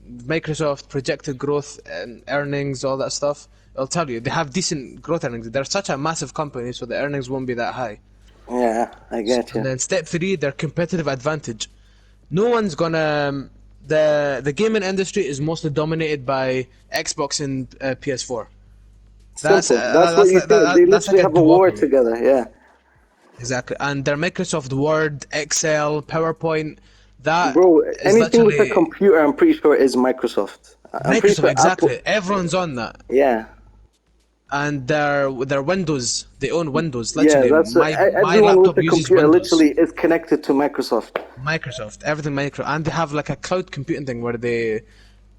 Speaker 1: Microsoft projected growth and earnings, all that stuff. It'll tell you they have decent growth earnings. They're such a massive company, so the earnings won't be that high.
Speaker 2: yeah. I get
Speaker 1: And
Speaker 2: you.
Speaker 1: then step three, their competitive advantage. No one's gonna. The gaming industry is mostly dominated by Xbox and PS4.
Speaker 2: Simple. That's what you said. They
Speaker 1: That's like
Speaker 2: literally
Speaker 1: a
Speaker 2: have a war
Speaker 1: duopoly.
Speaker 2: together. Yeah,
Speaker 1: Exactly, and their Microsoft Word, Excel, PowerPoint, that
Speaker 2: bro.
Speaker 1: is
Speaker 2: Anything with a
Speaker 1: literally
Speaker 2: computer, I'm pretty sure is Microsoft. I'm pretty
Speaker 1: Microsoft.
Speaker 2: sure Apple.
Speaker 1: Exactly, everyone's on that,
Speaker 2: Yeah,
Speaker 1: and their Windows. They own Windows.
Speaker 2: yeah.
Speaker 1: Literally,
Speaker 2: That's
Speaker 1: my
Speaker 2: everyone with
Speaker 1: laptop
Speaker 2: a
Speaker 1: uses
Speaker 2: computer.
Speaker 1: Windows.
Speaker 2: Literally, is connected to Microsoft.
Speaker 1: Microsoft, everything micro, and they have like a cloud computing thing where they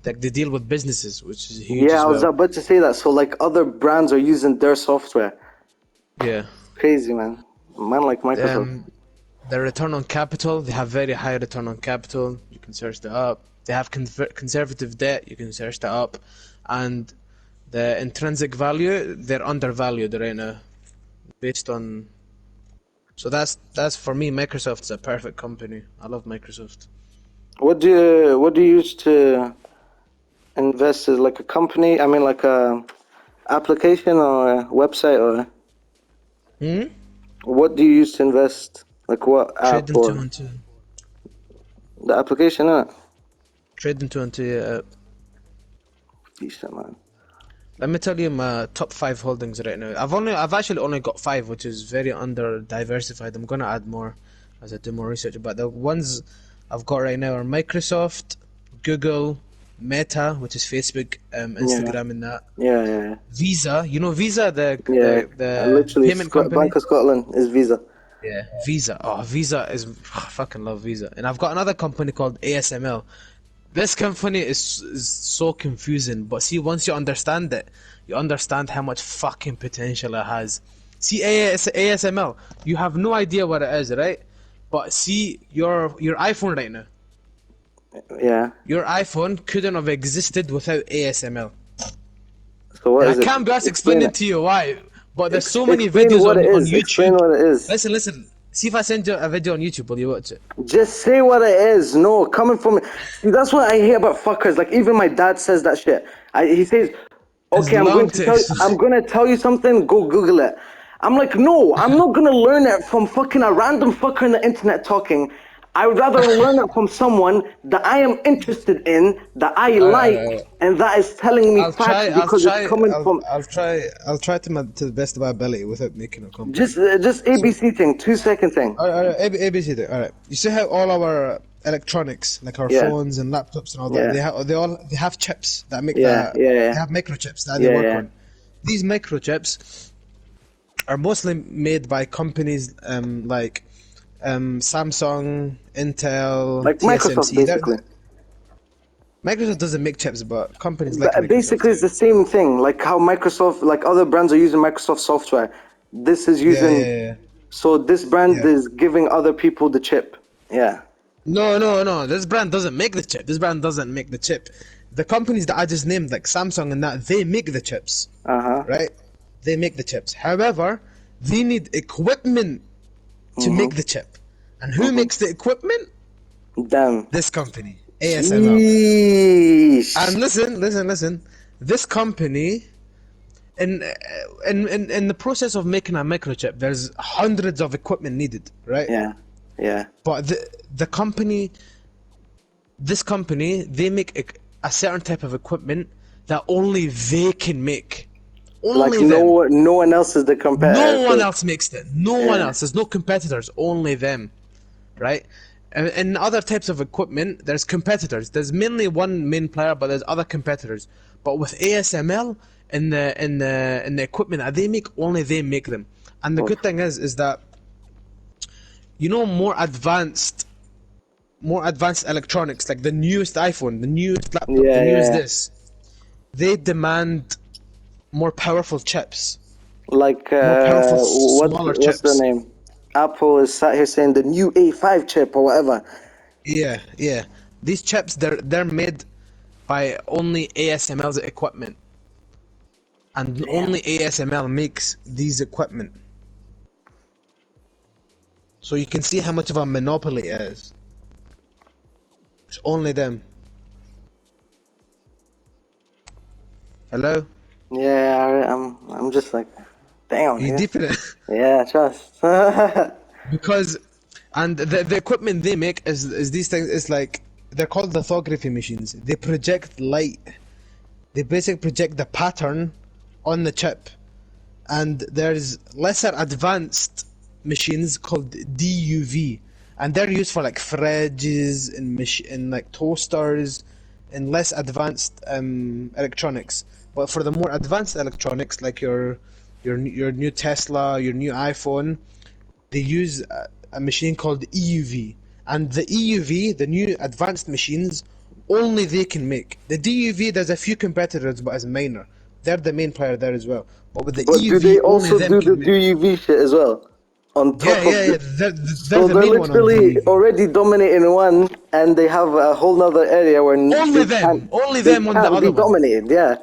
Speaker 1: deal with businesses, which is huge
Speaker 2: Yeah,
Speaker 1: as
Speaker 2: I was
Speaker 1: well.
Speaker 2: about to say that. So like other brands are using their software.
Speaker 1: Yeah.
Speaker 2: Crazy, man. Man like Microsoft.
Speaker 1: Their return on capital, they have very high return on capital. You can search that up. They have conservative debt. You can search that up, and the intrinsic value, they're undervalued right now, based on. So that's for me. Microsoft's a perfect company. I love Microsoft.
Speaker 2: What do you use to invest in like a company? I mean like a application or a website or
Speaker 1: Hmm.
Speaker 2: what do you use to invest? Like what app
Speaker 1: Trading two
Speaker 2: or
Speaker 1: and two.
Speaker 2: the application, innit?
Speaker 1: Trading 20.
Speaker 2: Decent, man.
Speaker 1: Let me tell you my top 5 holdings right now. I've actually only got 5, which is very under diversified. I'm gonna add more as I do more research. But the ones I've got right now are Microsoft, Google, Meta, which is Facebook, Instagram, and that.
Speaker 2: Yeah.
Speaker 1: Visa, you know Visa,
Speaker 2: Yeah.
Speaker 1: the
Speaker 2: Literally,
Speaker 1: payment company.
Speaker 2: Bank of Scotland is Visa.
Speaker 1: Yeah, Visa. Oh, Visa is I fucking love Visa. And I've got another company called ASML. This company is so confusing, but see, once you understand it, you understand how much fucking potential it has. See, ASML, you have no idea what it is, right? But see, your iPhone right now.
Speaker 2: Yeah.
Speaker 1: Your iPhone couldn't have existed without ASML.
Speaker 2: So what
Speaker 1: And I
Speaker 2: is it?
Speaker 1: can't be asked
Speaker 2: Explain
Speaker 1: explaining
Speaker 2: it.
Speaker 1: to you why, but there's so many
Speaker 2: Explain
Speaker 1: videos
Speaker 2: what it
Speaker 1: on
Speaker 2: is.
Speaker 1: YouTube.
Speaker 2: Explain what it is.
Speaker 1: Listen. See if I send you a video on YouTube, will you watch it?
Speaker 2: Just say what it is. No, coming from see, that's what I hate about fuckers. Like even my dad says that shit. He says, "Okay, I'm gonna tell you something. Go Google it." I'm like, no, I'm not gonna learn it from fucking a random fucker on the internet talking. I would rather learn it from someone that I am interested in, that I like, and that is telling me facts because it's coming from.
Speaker 1: I'll try to the best of my ability without making a comment.
Speaker 2: Just ABC thing, 2 second thing.
Speaker 1: Alright, ABC thing. Alright, you see how all our electronics, like our
Speaker 2: Yeah.
Speaker 1: phones and laptops and all
Speaker 2: Yeah.
Speaker 1: that, they have chips that make
Speaker 2: Yeah,
Speaker 1: that.
Speaker 2: yeah, yeah.
Speaker 1: They have microchips that
Speaker 2: Yeah,
Speaker 1: they work
Speaker 2: yeah.
Speaker 1: on. These microchips are mostly made by companies like Samsung, Intel,
Speaker 2: Like Microsoft,
Speaker 1: TSMC.
Speaker 2: basically.
Speaker 1: Microsoft doesn't make chips, but companies like Microsoft.
Speaker 2: Basically, it's the same thing. Like how Microsoft, like other brands are using Microsoft software. This is using.
Speaker 1: Yeah.
Speaker 2: So this brand
Speaker 1: Yeah.
Speaker 2: is giving other people the chip. Yeah.
Speaker 1: No. This brand doesn't make the chip. This brand doesn't make the chip. The companies that I just named, like Samsung and that, they make the chips. Right? They make the chips. However, they need equipment to make the chip. And who makes the equipment?
Speaker 2: Damn.
Speaker 1: This company, ASML.
Speaker 2: Yeesh.
Speaker 1: And listen. This company, in the process of making a microchip, there's hundreds of equipment needed, right?
Speaker 2: Yeah.
Speaker 1: But this company, they make a certain type of equipment that only they can make. Only
Speaker 2: Like
Speaker 1: them.
Speaker 2: no one else is the competitor.
Speaker 1: No one else makes it. No one
Speaker 2: Yeah.
Speaker 1: else. There's no competitors. Only them, right? And in other types of equipment, there's competitors. There's mainly one main player, but there's other competitors. But with ASML in the equipment that they make, only they make them. And the good thing is that, you know, more advanced electronics, like the newest iPhone, the newest laptop, the newest this, they demand more powerful chips.
Speaker 2: Like
Speaker 1: powerful, smaller
Speaker 2: what's
Speaker 1: chips.
Speaker 2: the name? Apple is sat here saying the new A5 chip or whatever.
Speaker 1: Yeah. These chips, they're made by only ASML's equipment, and only ASML makes these equipment. So you can see how much of a monopoly it is. It's only them. Hello?
Speaker 2: Yeah, I'm just like, damn.
Speaker 1: You
Speaker 2: Yeah,
Speaker 1: deep in it?
Speaker 2: yeah, trust.
Speaker 1: Because, and the equipment they make is these things. It's like, they're called lithography machines. They project light. They basically project the pattern on the chip. And there's lesser advanced machines called DUV, and they're used for like fridges and like toasters and less advanced electronics. But for the more advanced electronics, like your new Tesla, your new iPhone, they use a machine called EUV. And the EUV, the new advanced machines, only they can make. The DUV, there's a few competitors, but it's minor. They're the main player there as well. But with the
Speaker 2: But
Speaker 1: EUV,
Speaker 2: do they
Speaker 1: only
Speaker 2: also
Speaker 1: them
Speaker 2: do
Speaker 1: can
Speaker 2: the
Speaker 1: make.
Speaker 2: UV shit as well? On top of
Speaker 1: Yeah. They're
Speaker 2: so
Speaker 1: the
Speaker 2: they're
Speaker 1: main one on
Speaker 2: literally
Speaker 1: DUV.
Speaker 2: already dominating one, and they have a whole nother area where
Speaker 1: Only
Speaker 2: they
Speaker 1: them on the
Speaker 2: can't
Speaker 1: other
Speaker 2: be
Speaker 1: one.
Speaker 2: dominated. Yeah.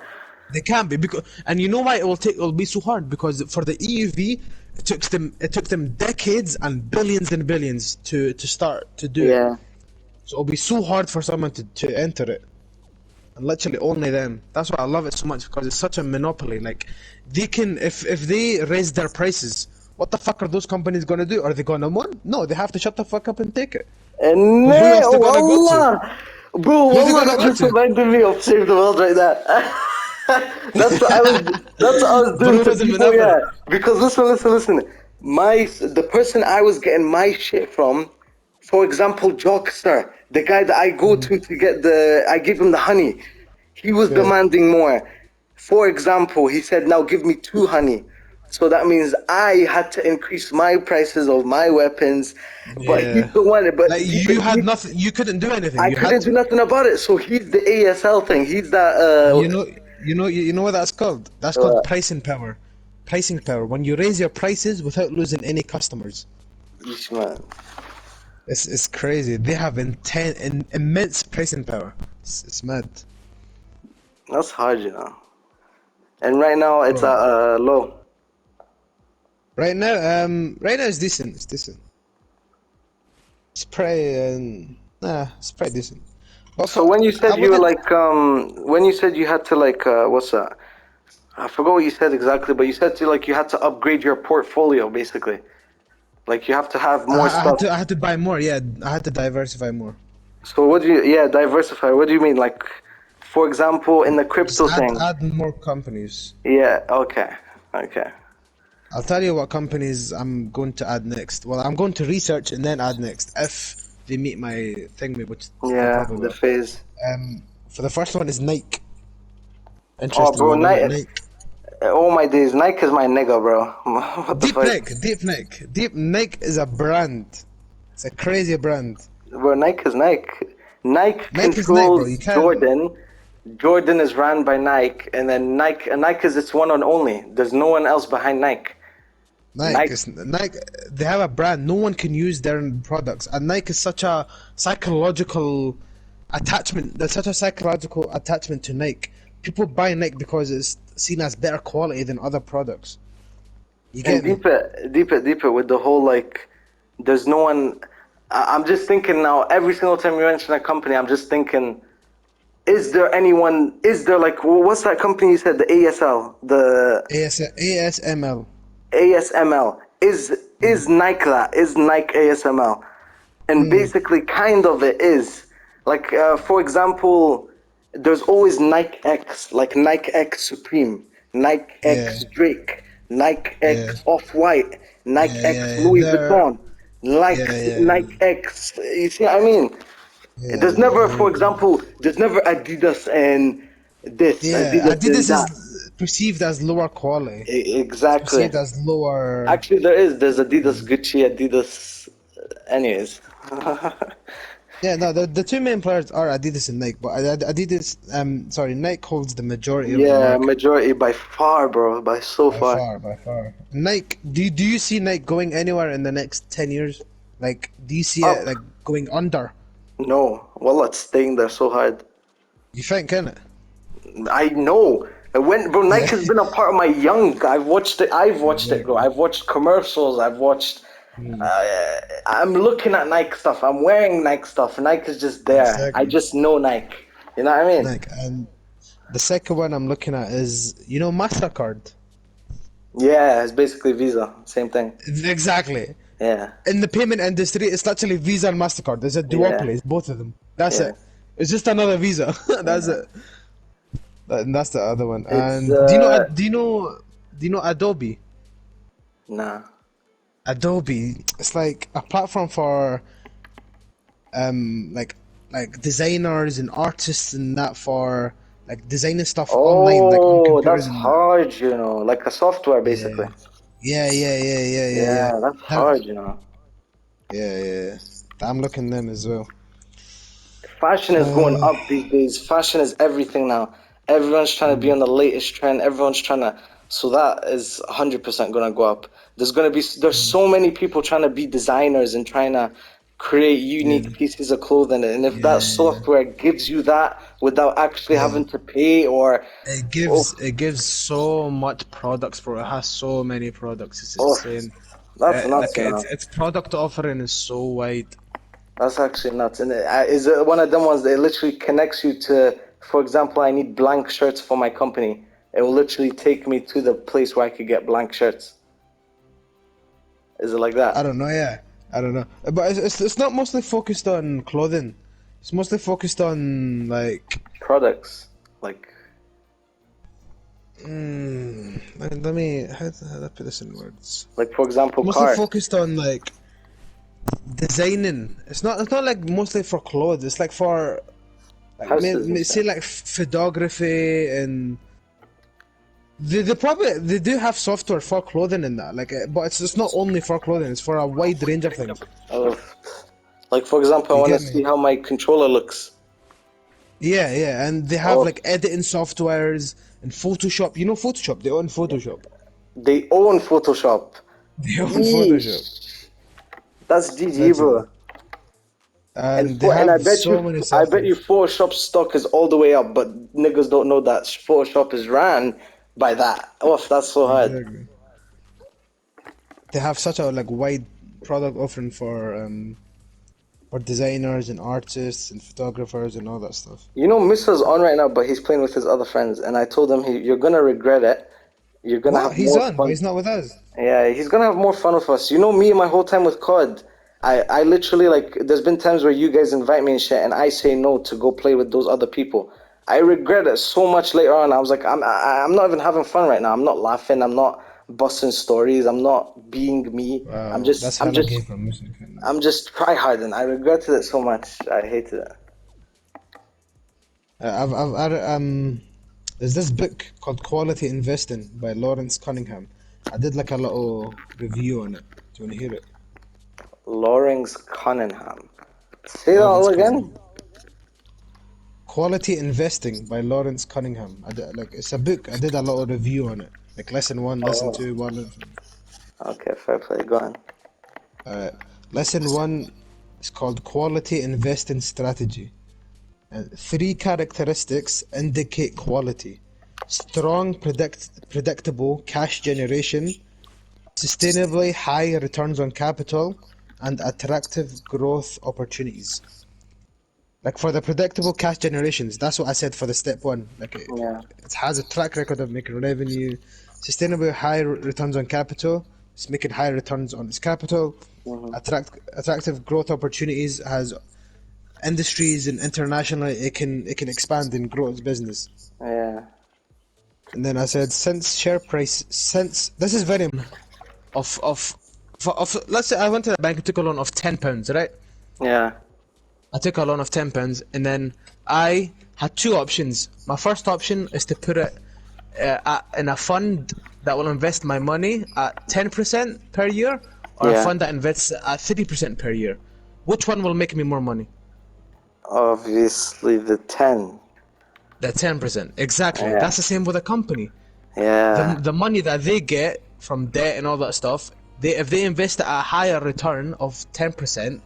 Speaker 1: They can be, because, and you know why it'll be so hard, because for the EUV, it took them decades and billions to start to do it.
Speaker 2: Yeah.
Speaker 1: So it'll be so hard for someone to enter it. And literally only them. That's why I love it so much, because it's such a monopoly. Like, they can, if they raise their prices, what the fuck are those companies gonna do? Are they gonna win? No, they have to shut the fuck up and take it.
Speaker 2: And
Speaker 1: Who else they gonna go to?
Speaker 2: wallah, Bro,
Speaker 1: Who's it
Speaker 2: wallah,
Speaker 1: gonna
Speaker 2: that
Speaker 1: go
Speaker 2: just
Speaker 1: to?
Speaker 2: reminded me of Save the World right there. That's what I was. That's what I was doing
Speaker 1: Bro
Speaker 2: to
Speaker 1: doesn't even
Speaker 2: people.
Speaker 1: have
Speaker 2: Yeah,
Speaker 1: it.
Speaker 2: because listen. The person I was getting my shit from, for example, Jockster, the guy that I go to get I give him the honey. He was
Speaker 1: Yeah.
Speaker 2: demanding more. For example, he said, "Now give me 2 honey." So that means I had to increase my prices of my weapons, but he's
Speaker 1: Yeah.
Speaker 2: the one. But
Speaker 1: Like you had nothing. You couldn't do anything.
Speaker 2: I
Speaker 1: You had
Speaker 2: couldn't do
Speaker 1: to.
Speaker 2: nothing about it. So he's the ASL thing. He's that.
Speaker 1: You know what that's called? That's called
Speaker 2: Uh,
Speaker 1: pricing power. Pricing power. When you raise your prices without losing any customers.
Speaker 2: Yeesh, man.
Speaker 1: It's crazy. They have immense pricing power. It's mad.
Speaker 2: That's hard, you know. And right now it's
Speaker 1: Bro.
Speaker 2: at low.
Speaker 1: Right now it's decent. It's decent. It's pretty. It's pretty decent. But
Speaker 2: So when you
Speaker 1: I
Speaker 2: said you were
Speaker 1: wouldn't.
Speaker 2: like when you said you had to like what's that? I forgot what you said exactly, but you said you had to upgrade your portfolio basically. Like you have to have more stuff.
Speaker 1: I had to buy more. Yeah, I had to diversify more.
Speaker 2: So what do you diversify. What do you mean? Like for example in the
Speaker 1: Just
Speaker 2: crypto thing.
Speaker 1: add more companies.
Speaker 2: Yeah, okay. Okay.
Speaker 1: I'll tell you what companies I'm going to add next. Well, I'm going to research and then add next if they meet my thing, which they
Speaker 2: Yeah,
Speaker 1: probably
Speaker 2: the
Speaker 1: will.
Speaker 2: phase.
Speaker 1: For the first one is Nike.
Speaker 2: Oh
Speaker 1: Interesting
Speaker 2: bro,
Speaker 1: one, isn't it?
Speaker 2: Nike.
Speaker 1: Nike.
Speaker 2: Oh my days, Nike is my nigga, bro. What the fuck?
Speaker 1: Deep Nike is a brand. It's a crazy brand.
Speaker 2: Bro, Nike is Nike. Nike
Speaker 1: Nike is Nike, bro.
Speaker 2: controls
Speaker 1: You can't.
Speaker 2: Jordan. Jordan is ran by Nike, and then Nike is its one and only. There's no one else behind Nike. Nike.
Speaker 1: Nike. They have a brand. No one can use their products, and Nike is such a psychological attachment. There's such a psychological attachment to Nike. People buy Nike because it's seen as better quality than other products. You
Speaker 2: And
Speaker 1: get me?
Speaker 2: deeper with the whole like, there's no one. I'm just thinking now. Every single time you mention a company, I'm just thinking, is there anyone? Is there like, what's that company you said? The ASL, the
Speaker 1: ASML.
Speaker 2: ASML. Is Nike that? Is Nike ASML? And basically, kind of it is. Like, for example, there's always Nike X, like Nike X Supreme, Nike
Speaker 1: Yeah,
Speaker 2: X Drake, Nike
Speaker 1: yeah,
Speaker 2: X Off White, Nike X
Speaker 1: yeah.
Speaker 2: Louis
Speaker 1: They're
Speaker 2: Vuitton, Nike
Speaker 1: yeah,
Speaker 2: Nike X. You see what I mean? There's never,
Speaker 1: yeah.
Speaker 2: for example, there's never Adidas and this,
Speaker 1: Yeah,
Speaker 2: Adidas and
Speaker 1: Adidas
Speaker 2: that.
Speaker 1: is perceived as lower quality. It's
Speaker 2: Exactly.
Speaker 1: perceived as lower.
Speaker 2: Actually, there's Adidas, Gucci, Adidas. Anyways.
Speaker 1: Yeah, no, the two main players are Adidas and Nike, but Adidas, Nike holds the majority of the
Speaker 2: Yeah,
Speaker 1: market
Speaker 2: majority by far, bro, by so
Speaker 1: by
Speaker 2: far.
Speaker 1: far, by far. Nike, do you see Nike going anywhere in the next 10 years? Like, do you see it
Speaker 2: Up.
Speaker 1: like going under?
Speaker 2: No, well, it's staying there so hard.
Speaker 1: You think, innit?
Speaker 2: I know. Bro,
Speaker 1: Yeah.
Speaker 2: Nike has been a part of my young. I've watched it. Bro. I've watched commercials. I've watched. I'm looking at Nike stuff. I'm wearing Nike stuff. Nike is just there. I
Speaker 1: Exactly.
Speaker 2: just know Nike. You know what I mean?
Speaker 1: Nike, and the second one I'm looking at is, MasterCard.
Speaker 2: Yeah, it's basically Visa. Same thing.
Speaker 1: Exactly.
Speaker 2: Yeah,
Speaker 1: In the payment industry, it's literally Visa and MasterCard. There's a
Speaker 2: yeah,
Speaker 1: duopoly, it's both of them. That's
Speaker 2: yeah.
Speaker 1: it. It's just another Visa. That's it. And that's the other one.
Speaker 2: It's
Speaker 1: And do you know Adobe?
Speaker 2: nah.
Speaker 1: Adobe. It's like a platform for like designers and artists and that for like designing stuff online, like on
Speaker 2: Oh,
Speaker 1: computers
Speaker 2: that's
Speaker 1: and that.
Speaker 2: hard, like a software
Speaker 1: Yeah.
Speaker 2: basically.
Speaker 1: Yeah.
Speaker 2: Yeah, that's
Speaker 1: That-
Speaker 2: hard.
Speaker 1: yeah. I'm looking them as well.
Speaker 2: Fashion is going
Speaker 1: Uh,
Speaker 2: up these days. Fashion is everything now. Everyone's trying to be on the latest trend. Everyone's trying to, so that is 100% going to go up. There's so many people trying to be designers and trying to create unique
Speaker 1: yeah,
Speaker 2: pieces of clothing. And if that
Speaker 1: yeah,
Speaker 2: software gives you that without actually
Speaker 1: yeah.
Speaker 2: having to pay or, oh,
Speaker 1: It gives so much products, bro. It has so many products. It's
Speaker 2: oh,
Speaker 1: insane.
Speaker 2: that's nuts,
Speaker 1: Like its product offering is so wide.
Speaker 2: That's actually nuts. And is it one of them ones that literally connects you to, for example, I need blank shirts for my company. It will literally take me to the place where I could get blank shirts. Is it like
Speaker 1: I
Speaker 2: that?
Speaker 1: don't know. Yeah, I don't know. But it's not mostly focused on clothing. It's mostly focused on like.
Speaker 2: Products. Like,
Speaker 1: Let me how do I put this in words?
Speaker 2: for example,
Speaker 1: Mostly
Speaker 2: cars.
Speaker 1: focused on like designing. It's not like mostly for clothes. It's like for like
Speaker 2: Houses and
Speaker 1: say
Speaker 2: stuff.
Speaker 1: like photography and they do have software for clothing in that. Like, but it's just not only for clothing. It's for a wide range of things.
Speaker 2: Oh. Like, for example, I
Speaker 1: You
Speaker 2: want to
Speaker 1: get me?
Speaker 2: see how my controller looks.
Speaker 1: Yeah, and they have
Speaker 2: Oh,
Speaker 1: like editing softwares and Photoshop. You know Photoshop? They own Photoshop.
Speaker 2: they own Photoshop.
Speaker 1: They own Photoshop.
Speaker 2: Yeesh. That's GG,
Speaker 1: Literally.
Speaker 2: bro.
Speaker 1: And they
Speaker 2: And
Speaker 1: have so many
Speaker 2: I bet you
Speaker 1: softwares.
Speaker 2: Photoshop stock is all the way up, but niggas don't know that Photoshop is ran by that. Oh, that's so hard.
Speaker 1: Exactly. They have such a like wide product offering for designers and artists and photographers and all that stuff.
Speaker 2: You know, Misa's on right now, but he's playing with his other friends, and I told him you're gonna regret it. You're gonna
Speaker 1: What?
Speaker 2: have
Speaker 1: He's
Speaker 2: more
Speaker 1: on, but
Speaker 2: fun.
Speaker 1: he's not with us.
Speaker 2: Yeah, he's gonna have more fun with us. You know, me my whole time with COD, I literally like. There's been times where you guys invite me and shit, and I say no to go play with those other people. I regret it so much later on. I was like, I'm not even having fun right now. I'm not laughing. I'm not busting stories. I'm not being me.
Speaker 1: Wow, that's hella gay from music.
Speaker 2: I'm just try harding. I regretted it so much. I hated it.
Speaker 1: There's this book called Quality Investing by Lawrence Cunningham. I did like a little review on it. Do you want to hear it?
Speaker 2: Lawrence Cunningham. Say that all
Speaker 1: Lawrence
Speaker 2: again.
Speaker 1: Cunningham. Quality Investing by Lawrence Cunningham. It's a book. I did a little review on it. Like lesson one, lesson
Speaker 2: Oh,
Speaker 1: two, one.
Speaker 2: okay, fair play. Go on.
Speaker 1: Lesson one is called Quality Investing Strategy. And three characteristics indicate quality: strong, predictable cash generation, sustainably high returns on capital, and attractive growth opportunities. Like for the predictable cash generations, that's what I said for the step one. Like
Speaker 2: Yeah.
Speaker 1: it has a track record of making revenue, sustainably high returns on capital. It's making high returns on its capital.
Speaker 2: Hmm.
Speaker 1: Attractive growth opportunities has industries and internationally it can expand and grow its business.
Speaker 2: Yeah.
Speaker 1: And then I said since this is very of let's say I went to the bank and took a loan of £10, right?
Speaker 2: Yeah.
Speaker 1: I took a loan of £10 and then I had two options. My first option is to put it in a fund that will invest my money at 10% per year, or a
Speaker 2: Yeah.
Speaker 1: fund that invests at 30% per year. Which one will make me more money?
Speaker 2: Obviously the 10.
Speaker 1: The 10%. Exactly.
Speaker 2: Yeah.
Speaker 1: That's the same with a company.
Speaker 2: Yeah.
Speaker 1: The money that they get from debt and all that stuff, if they invest at a higher return of 10%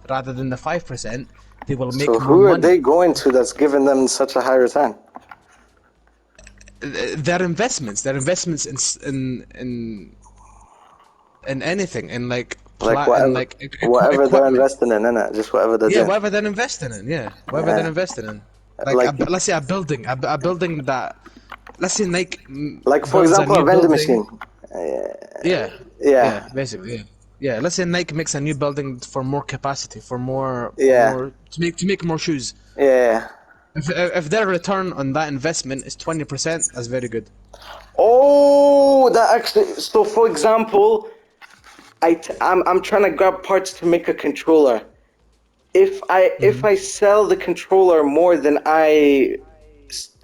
Speaker 1: rather than the 5%, they will
Speaker 2: So
Speaker 1: make more
Speaker 2: who are
Speaker 1: money.
Speaker 2: they going to that's giving them such a high return?
Speaker 1: Their investments in anything, in like
Speaker 2: Like
Speaker 1: in
Speaker 2: whatever,
Speaker 1: like
Speaker 2: whatever they're
Speaker 1: equipment.
Speaker 2: investing in, innit? Just whatever they're
Speaker 1: Yeah,
Speaker 2: doing.
Speaker 1: whatever they're investing in. Yeah, whatever they're
Speaker 2: Yeah.
Speaker 1: investing in. Like
Speaker 2: Like,
Speaker 1: let's say a building that, let's say Nike
Speaker 2: for
Speaker 1: builds a
Speaker 2: example, a
Speaker 1: new
Speaker 2: vending
Speaker 1: building.
Speaker 2: machine.
Speaker 1: Yeah,
Speaker 2: Yeah.
Speaker 1: basically, yeah. Yeah, let's say Nike makes a new building for more capacity, for
Speaker 2: Yeah.
Speaker 1: more to make more shoes.
Speaker 2: Yeah.
Speaker 1: If their return on that investment is 20%, that's very good.
Speaker 2: Oh, that actually. So, for example, I'm trying to grab parts to make a controller. If I sell the controller more than I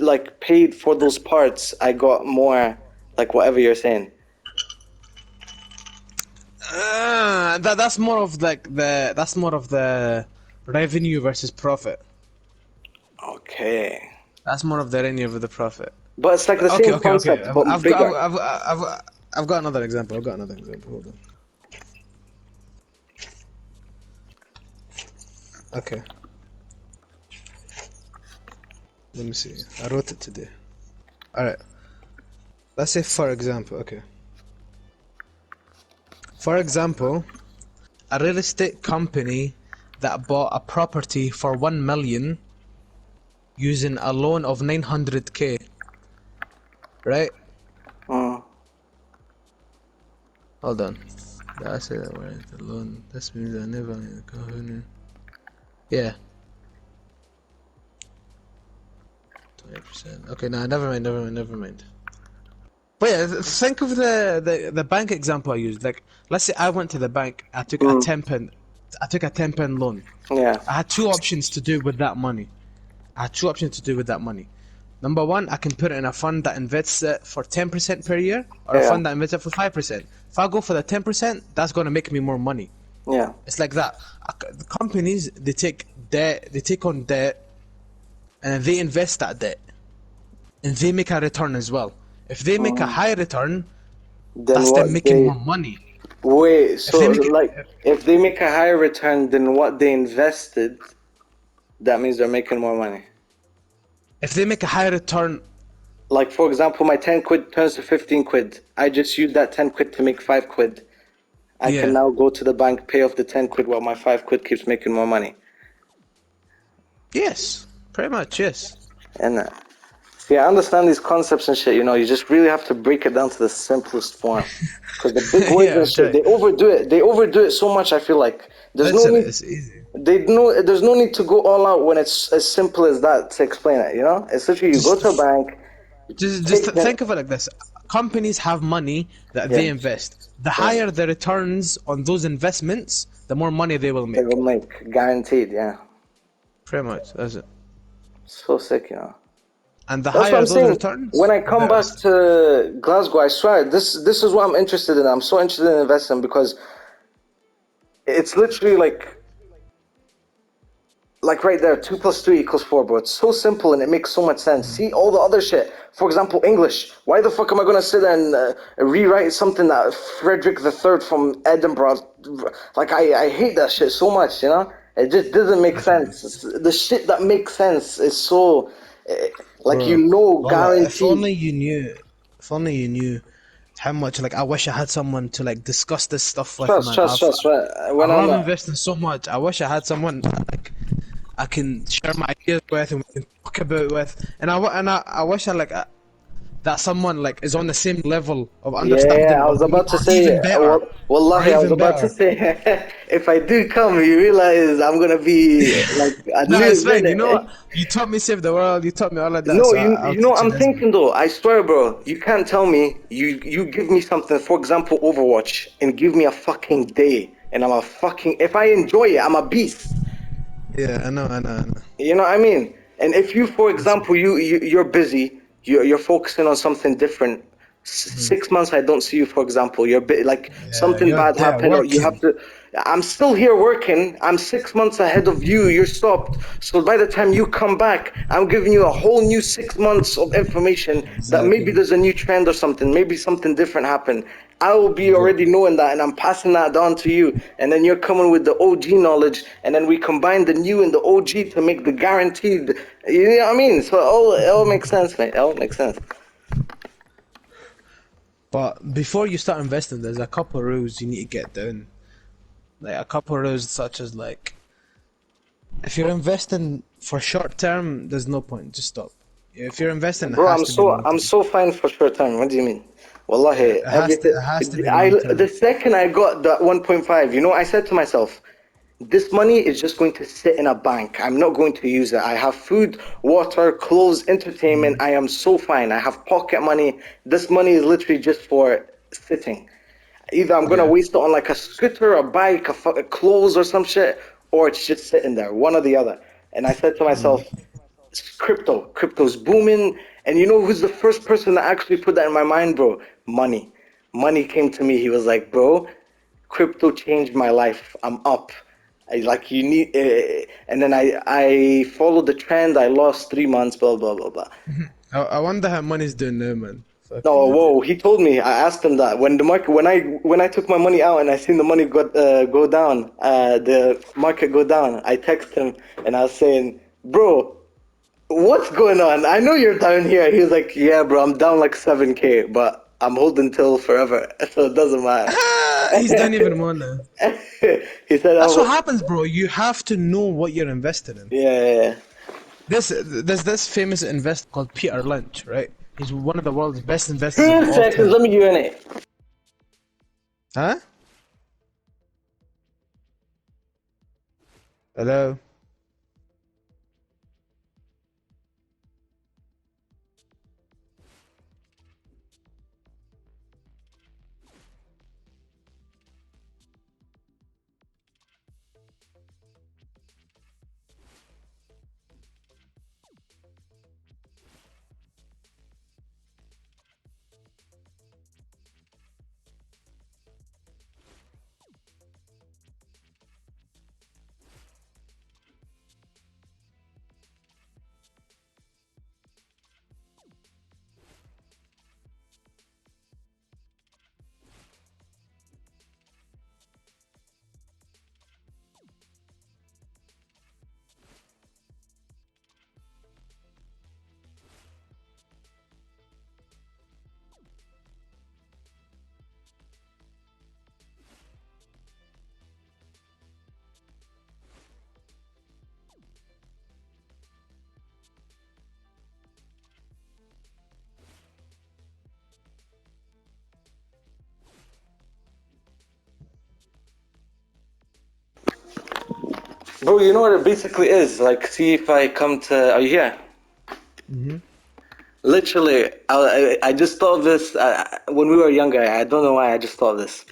Speaker 2: like paid for those parts, I got more. Like whatever you're saying.
Speaker 1: That's more of the revenue versus profit.
Speaker 2: Okay.
Speaker 1: That's more of the revenue over the profit.
Speaker 2: But it's like the
Speaker 1: Okay,
Speaker 2: same
Speaker 1: okay, okay.
Speaker 2: concept, but bigger.
Speaker 1: I've got another example. Hold on. Okay. Let me see. I wrote it today. Alright. Let's say for example, okay. For example, a real estate company that bought a property for 1 million using a loan of 900k. Right?
Speaker 2: Mm.
Speaker 1: Hold on. Did I say that right? The loan. This means I never. Yeah. 5%. Okay, no, never mind. But yeah, think of the bank example I used. Like, let's say I went to the bank, I took a 10 pen loan.
Speaker 2: Yeah.
Speaker 1: I had two options to do with that money. Number one, I can put it in a fund that invests it for 10% per year, or a
Speaker 2: Yeah.
Speaker 1: fund that invests it for 5%. If I go for the 10%, that's gonna make me more money.
Speaker 2: Yeah.
Speaker 1: It's like that. The companies, they take debt, they take on debt, and they invest that debt, and they make a return as well. If they make a high return,
Speaker 2: Then
Speaker 1: that's them
Speaker 2: what
Speaker 1: making
Speaker 2: they
Speaker 1: more money.
Speaker 2: wait,
Speaker 1: If
Speaker 2: so
Speaker 1: they make
Speaker 2: like if they make a higher return than what they invested, that means they're making more money.
Speaker 1: if they make a high return,
Speaker 2: Like for example, my 10 quid turns to 15 quid. I just use that 10 quid to make 5 quid. I can
Speaker 1: yeah,
Speaker 2: now go to the bank, pay off the 10 quid while my 5 quid keeps making more money.
Speaker 1: yes, pretty much yes.
Speaker 2: And see, I understand these concepts and shit, you know, you just really have to break it down to the simplest form. Because the big words
Speaker 1: Yeah,
Speaker 2: and
Speaker 1: I'm
Speaker 2: shit,
Speaker 1: trying.
Speaker 2: they overdo it. They overdo it so much, I feel like. There's no
Speaker 1: Literally,
Speaker 2: need
Speaker 1: it's easy.
Speaker 2: there's no need to go all out when it's as simple as that to explain it, you know? It's literally you go
Speaker 1: Just,
Speaker 2: to a bank, take
Speaker 1: think
Speaker 2: the
Speaker 1: of it like this: companies have money that
Speaker 2: yeah,
Speaker 1: they invest. The
Speaker 2: yeah.
Speaker 1: higher the returns on those investments, the more money they will
Speaker 2: They will
Speaker 1: make.
Speaker 2: make guaranteed, yeah.
Speaker 1: Pretty much, that's it.
Speaker 2: So sick, you know.
Speaker 1: And the
Speaker 2: That's what
Speaker 1: higher
Speaker 2: I'm
Speaker 1: those
Speaker 2: saying. When
Speaker 1: returns,
Speaker 2: I
Speaker 1: the
Speaker 2: come
Speaker 1: better
Speaker 2: back
Speaker 1: still.
Speaker 2: to Glasgow, I swear this is what I'm interested in. I'm so interested in investing because it's literally like right there, 2 + 2 = 4, bro. It's so simple and it makes so much sense. See all the other shit. For example, English. Why the fuck am I gonna sit and rewrite something that Frederick III from Edinburgh? Like I hate that shit so much. You know, it just doesn't make sense. The shit that makes sense is so like
Speaker 1: Bro, wallah,
Speaker 2: guaranteed.
Speaker 1: if only you knew how much, like, I wish I had someone to, like, discuss this stuff with,
Speaker 2: Trust,
Speaker 1: man.
Speaker 2: trust, trust. Right?
Speaker 1: I
Speaker 2: When I'm
Speaker 1: love investing so much. I wish I had someone, like, I can share my ideas with and we can talk about it with. And I wish that someone, like, is on the same level of
Speaker 2: yeah,
Speaker 1: understanding
Speaker 2: I
Speaker 1: of
Speaker 2: was
Speaker 1: me,
Speaker 2: about to
Speaker 1: or
Speaker 2: say,
Speaker 1: even better, or
Speaker 2: wallahi, I was
Speaker 1: even
Speaker 2: about to
Speaker 1: better.
Speaker 2: say, if I do come, you realize I'm gonna be like a
Speaker 1: No,
Speaker 2: new
Speaker 1: it's fine. You know
Speaker 2: minute.
Speaker 1: what? You taught me save the world. You taught me all of that,
Speaker 2: No,
Speaker 1: so
Speaker 2: you
Speaker 1: I'll
Speaker 2: know what
Speaker 1: teach you
Speaker 2: I'm
Speaker 1: this, man.
Speaker 2: thinking though. I swear, bro, you can't tell me you give me something, for example, Overwatch, and give me a fucking day, and I'm a fucking. If I enjoy it, I'm a beast.
Speaker 1: Yeah, I know.
Speaker 2: You know what I mean? And if you, for example, you're busy, you're focusing on something different. 6 months I don't see you, for example, like
Speaker 1: Yeah,
Speaker 2: something
Speaker 1: you're
Speaker 2: bad
Speaker 1: there
Speaker 2: happened, or you have
Speaker 1: working.
Speaker 2: to. I'm still here working. I'm 6 months ahead of you. You're stopped. So by the time you come back, I'm giving you a whole new 6 months of information that maybe
Speaker 1: Exactly.
Speaker 2: there's a new trend or something. Maybe something different happened. I will be already
Speaker 1: Exactly.
Speaker 2: knowing that, and I'm passing that down to you. And then you're coming with the OG knowledge, and then we combine the new and the OG to make the guaranteed. You know what I mean? So it all makes sense, mate. It all makes sense.
Speaker 1: But before you start investing, there's a couple of rules you need to get down. Like a couple of rules such as, like, if you're investing for short term, there's no point. Just stop. If you're investing, it
Speaker 2: Bro,
Speaker 1: has
Speaker 2: I'm
Speaker 1: to be
Speaker 2: so
Speaker 1: long
Speaker 2: I'm
Speaker 1: term.
Speaker 2: so fine for short time. What do you mean?
Speaker 1: Yeah,
Speaker 2: Wallahi, everything.
Speaker 1: it has to be
Speaker 2: I
Speaker 1: long
Speaker 2: the
Speaker 1: term.
Speaker 2: second I got that 1.5, you know, I said to myself, this money is just going to sit in a bank. I'm not going to use it. I have food, water, clothes, entertainment. I am so fine. I have pocket money. This money is literally just for sitting. Either I'm gonna
Speaker 1: Yeah.
Speaker 2: waste it on like a scooter, a bike, clothes or some shit, or it's just sitting there, one or the other. And I said to myself, crypto's booming. And you know who's the first person that actually put that in my mind, bro? Money came to me. He was like, bro, crypto changed my life. I'm up. I like you need, and then I followed the trend. I lost 3 months. Blah blah blah blah.
Speaker 1: I wonder how money's doing now, man. Fucking
Speaker 2: No,
Speaker 1: legit.
Speaker 2: whoa. He told me. I asked him that when the market, when I took my money out and I seen the money go down, the market go down. I texted him and I was saying, bro, what's going on? I know you're down here. He was like, yeah, bro, I'm down like 7K, but I'm holding till forever, so it doesn't matter.
Speaker 1: He's done even more now.
Speaker 2: He said,
Speaker 1: That's what
Speaker 2: oh,
Speaker 1: happens, bro. You have to know what you're invested in.
Speaker 2: yeah, yeah, yeah.
Speaker 1: There's this famous investor called Peter Lynch, right? He's one of the world's best investors of
Speaker 2: 2 seconds,
Speaker 1: all
Speaker 2: let
Speaker 1: time.
Speaker 2: me urinate.
Speaker 1: Huh? Hello?
Speaker 2: Bro, you know what it basically is? Like, see if I come to... Are you here?
Speaker 1: Mm-hmm.
Speaker 2: Literally, I just thought of this when we were younger. I don't know why I just thought of this.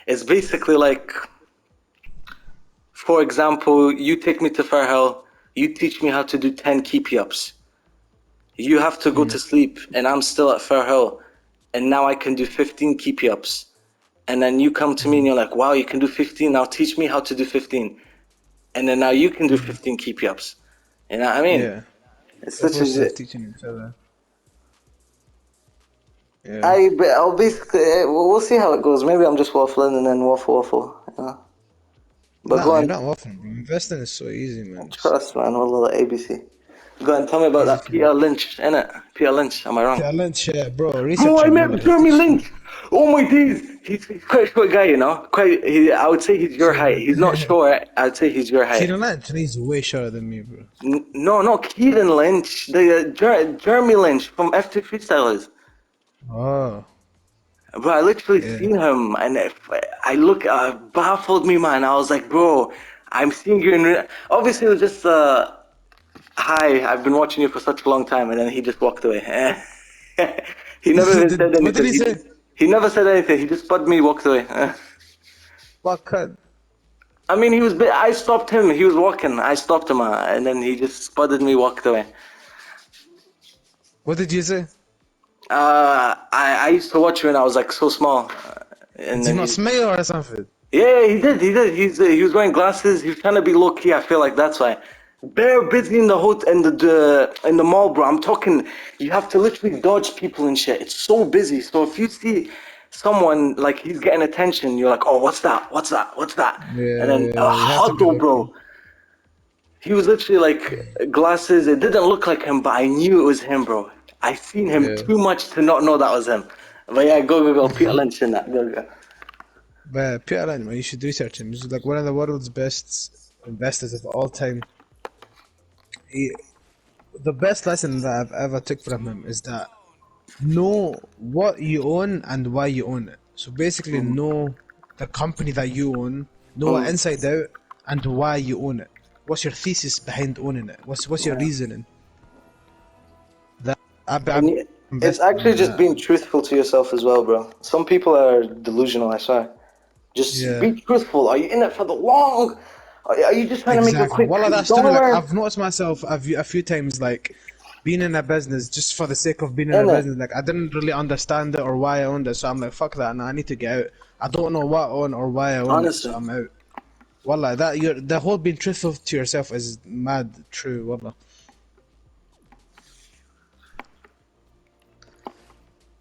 Speaker 2: It's basically like, for example, you take me to Fairhill, you teach me how to do 10 keepy-ups. You have to go to sleep, and I'm still at Fairhill, and now I can do 15 keepy-ups. And then you come to me and you're like, wow, you can do 15, now teach me how to do 15. And then now you can do 15 keepy-ups. You know what I mean?
Speaker 1: Yeah.
Speaker 2: It's
Speaker 1: The
Speaker 2: such
Speaker 1: process
Speaker 2: a...
Speaker 1: of teaching each other. Yeah.
Speaker 2: I'll basically, we'll see how it goes. Maybe I'm just waffling and then waffle, you know. But go
Speaker 1: Nah, you're
Speaker 2: on,
Speaker 1: not waffling, bro. Investing is so easy, man.
Speaker 2: trust man, wallah, ABC. Go on, tell me about
Speaker 1: Easy
Speaker 2: that
Speaker 1: for you.
Speaker 2: Peter Lynch, innit? Peter Lynch, am I wrong?
Speaker 1: Yeah, Lynch, yeah, bro.
Speaker 2: Bro,
Speaker 1: Research
Speaker 2: I
Speaker 1: him, wallah.
Speaker 2: met
Speaker 1: He'll
Speaker 2: Jeremy
Speaker 1: teach you.
Speaker 2: Lynch! Oh my days! He's quite a short guy, you know? I would say he's your height. He's not short, I'd say he's your height.
Speaker 1: Keenan Lynch, and he's way shorter than me, bro.
Speaker 2: No, not Kieran Lynch, the Jeremy Lynch from F2 Freestylers.
Speaker 1: Oh,
Speaker 2: Bro, I literally
Speaker 1: yeah.
Speaker 2: seen him, and baffled me, man. I was like, bro, I'm seeing you in obviously, it was just, hi, I've been watching you for such a long time, and then he just walked away. He never even said
Speaker 1: What did
Speaker 2: anything.
Speaker 1: he say?
Speaker 2: He never said anything. He just spotted me, walked away.
Speaker 1: What cut?
Speaker 2: I mean, I stopped him. He was walking. I stopped him, and then he just spotted me, walked away.
Speaker 1: What did you say?
Speaker 2: I used to watch you when I was like so small, and
Speaker 1: Did he
Speaker 2: then
Speaker 1: not smile or something?
Speaker 2: yeah, he did. He did. He was wearing glasses. He was trying to be low key. I feel like that's why. Bare busy in the in the mall, bro. I'm talking. You have to literally dodge people and shit. It's so busy. So if you see someone like he's getting attention, you're like, oh, what's that? What's that? What's that? And then a
Speaker 1: Yeah, you have to be
Speaker 2: huddle,
Speaker 1: lucky.
Speaker 2: bro. He was literally like glasses. It didn't look like him, but I knew it was him, bro. I seen him
Speaker 1: Yeah.
Speaker 2: too much to not know that was him. But yeah, go. Peter Lynch in that. Go.
Speaker 1: But Peter Lynch, man, you should research him. He's like one of the world's best investors of all time. He, the best lesson that I've ever took from him is that know what you own and why you own it. So basically, know the company that you own, know it
Speaker 2: Mm.
Speaker 1: inside out, and why you own it. What's your thesis behind owning it? What's your reasoning? That
Speaker 2: And
Speaker 1: I've
Speaker 2: it's
Speaker 1: invested
Speaker 2: actually
Speaker 1: in
Speaker 2: just
Speaker 1: that.
Speaker 2: being truthful to yourself as well, bro. Some people are delusional, I swear. Just
Speaker 1: Yeah,
Speaker 2: be truthful. Are you in it for the long? Are you just trying to make a
Speaker 1: exactly.
Speaker 2: quick
Speaker 1: Well, that's true. Like
Speaker 2: dollar?
Speaker 1: I've noticed myself a few times, like being in a business just for the sake of being in a
Speaker 2: In it.
Speaker 1: business. Like I didn't really understand it or why I owned it, so I'm like, fuck that. Now I need to get out. I don't know what I own or why I own it, so
Speaker 2: Honestly.
Speaker 1: I'm out. Wallah, the whole being truthful to yourself is mad true. Wallah.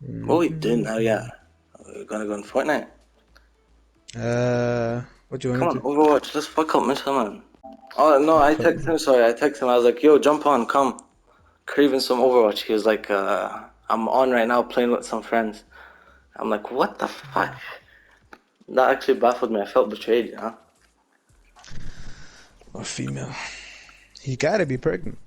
Speaker 2: What are we doing now? Yeah. We're gonna go in Fortnite.
Speaker 1: What do you
Speaker 2: Come
Speaker 1: want
Speaker 2: on,
Speaker 1: to do?
Speaker 2: Overwatch. Let's fuck up Mr. Man. Oh, no, I texted him. Sorry, I texted him. I was like, yo, jump on, come. Craving some Overwatch. He was like, I'm on right now playing with some friends. I'm like, what the fuck? That actually baffled me. I felt betrayed, you know?
Speaker 1: Or female? You gotta be pregnant.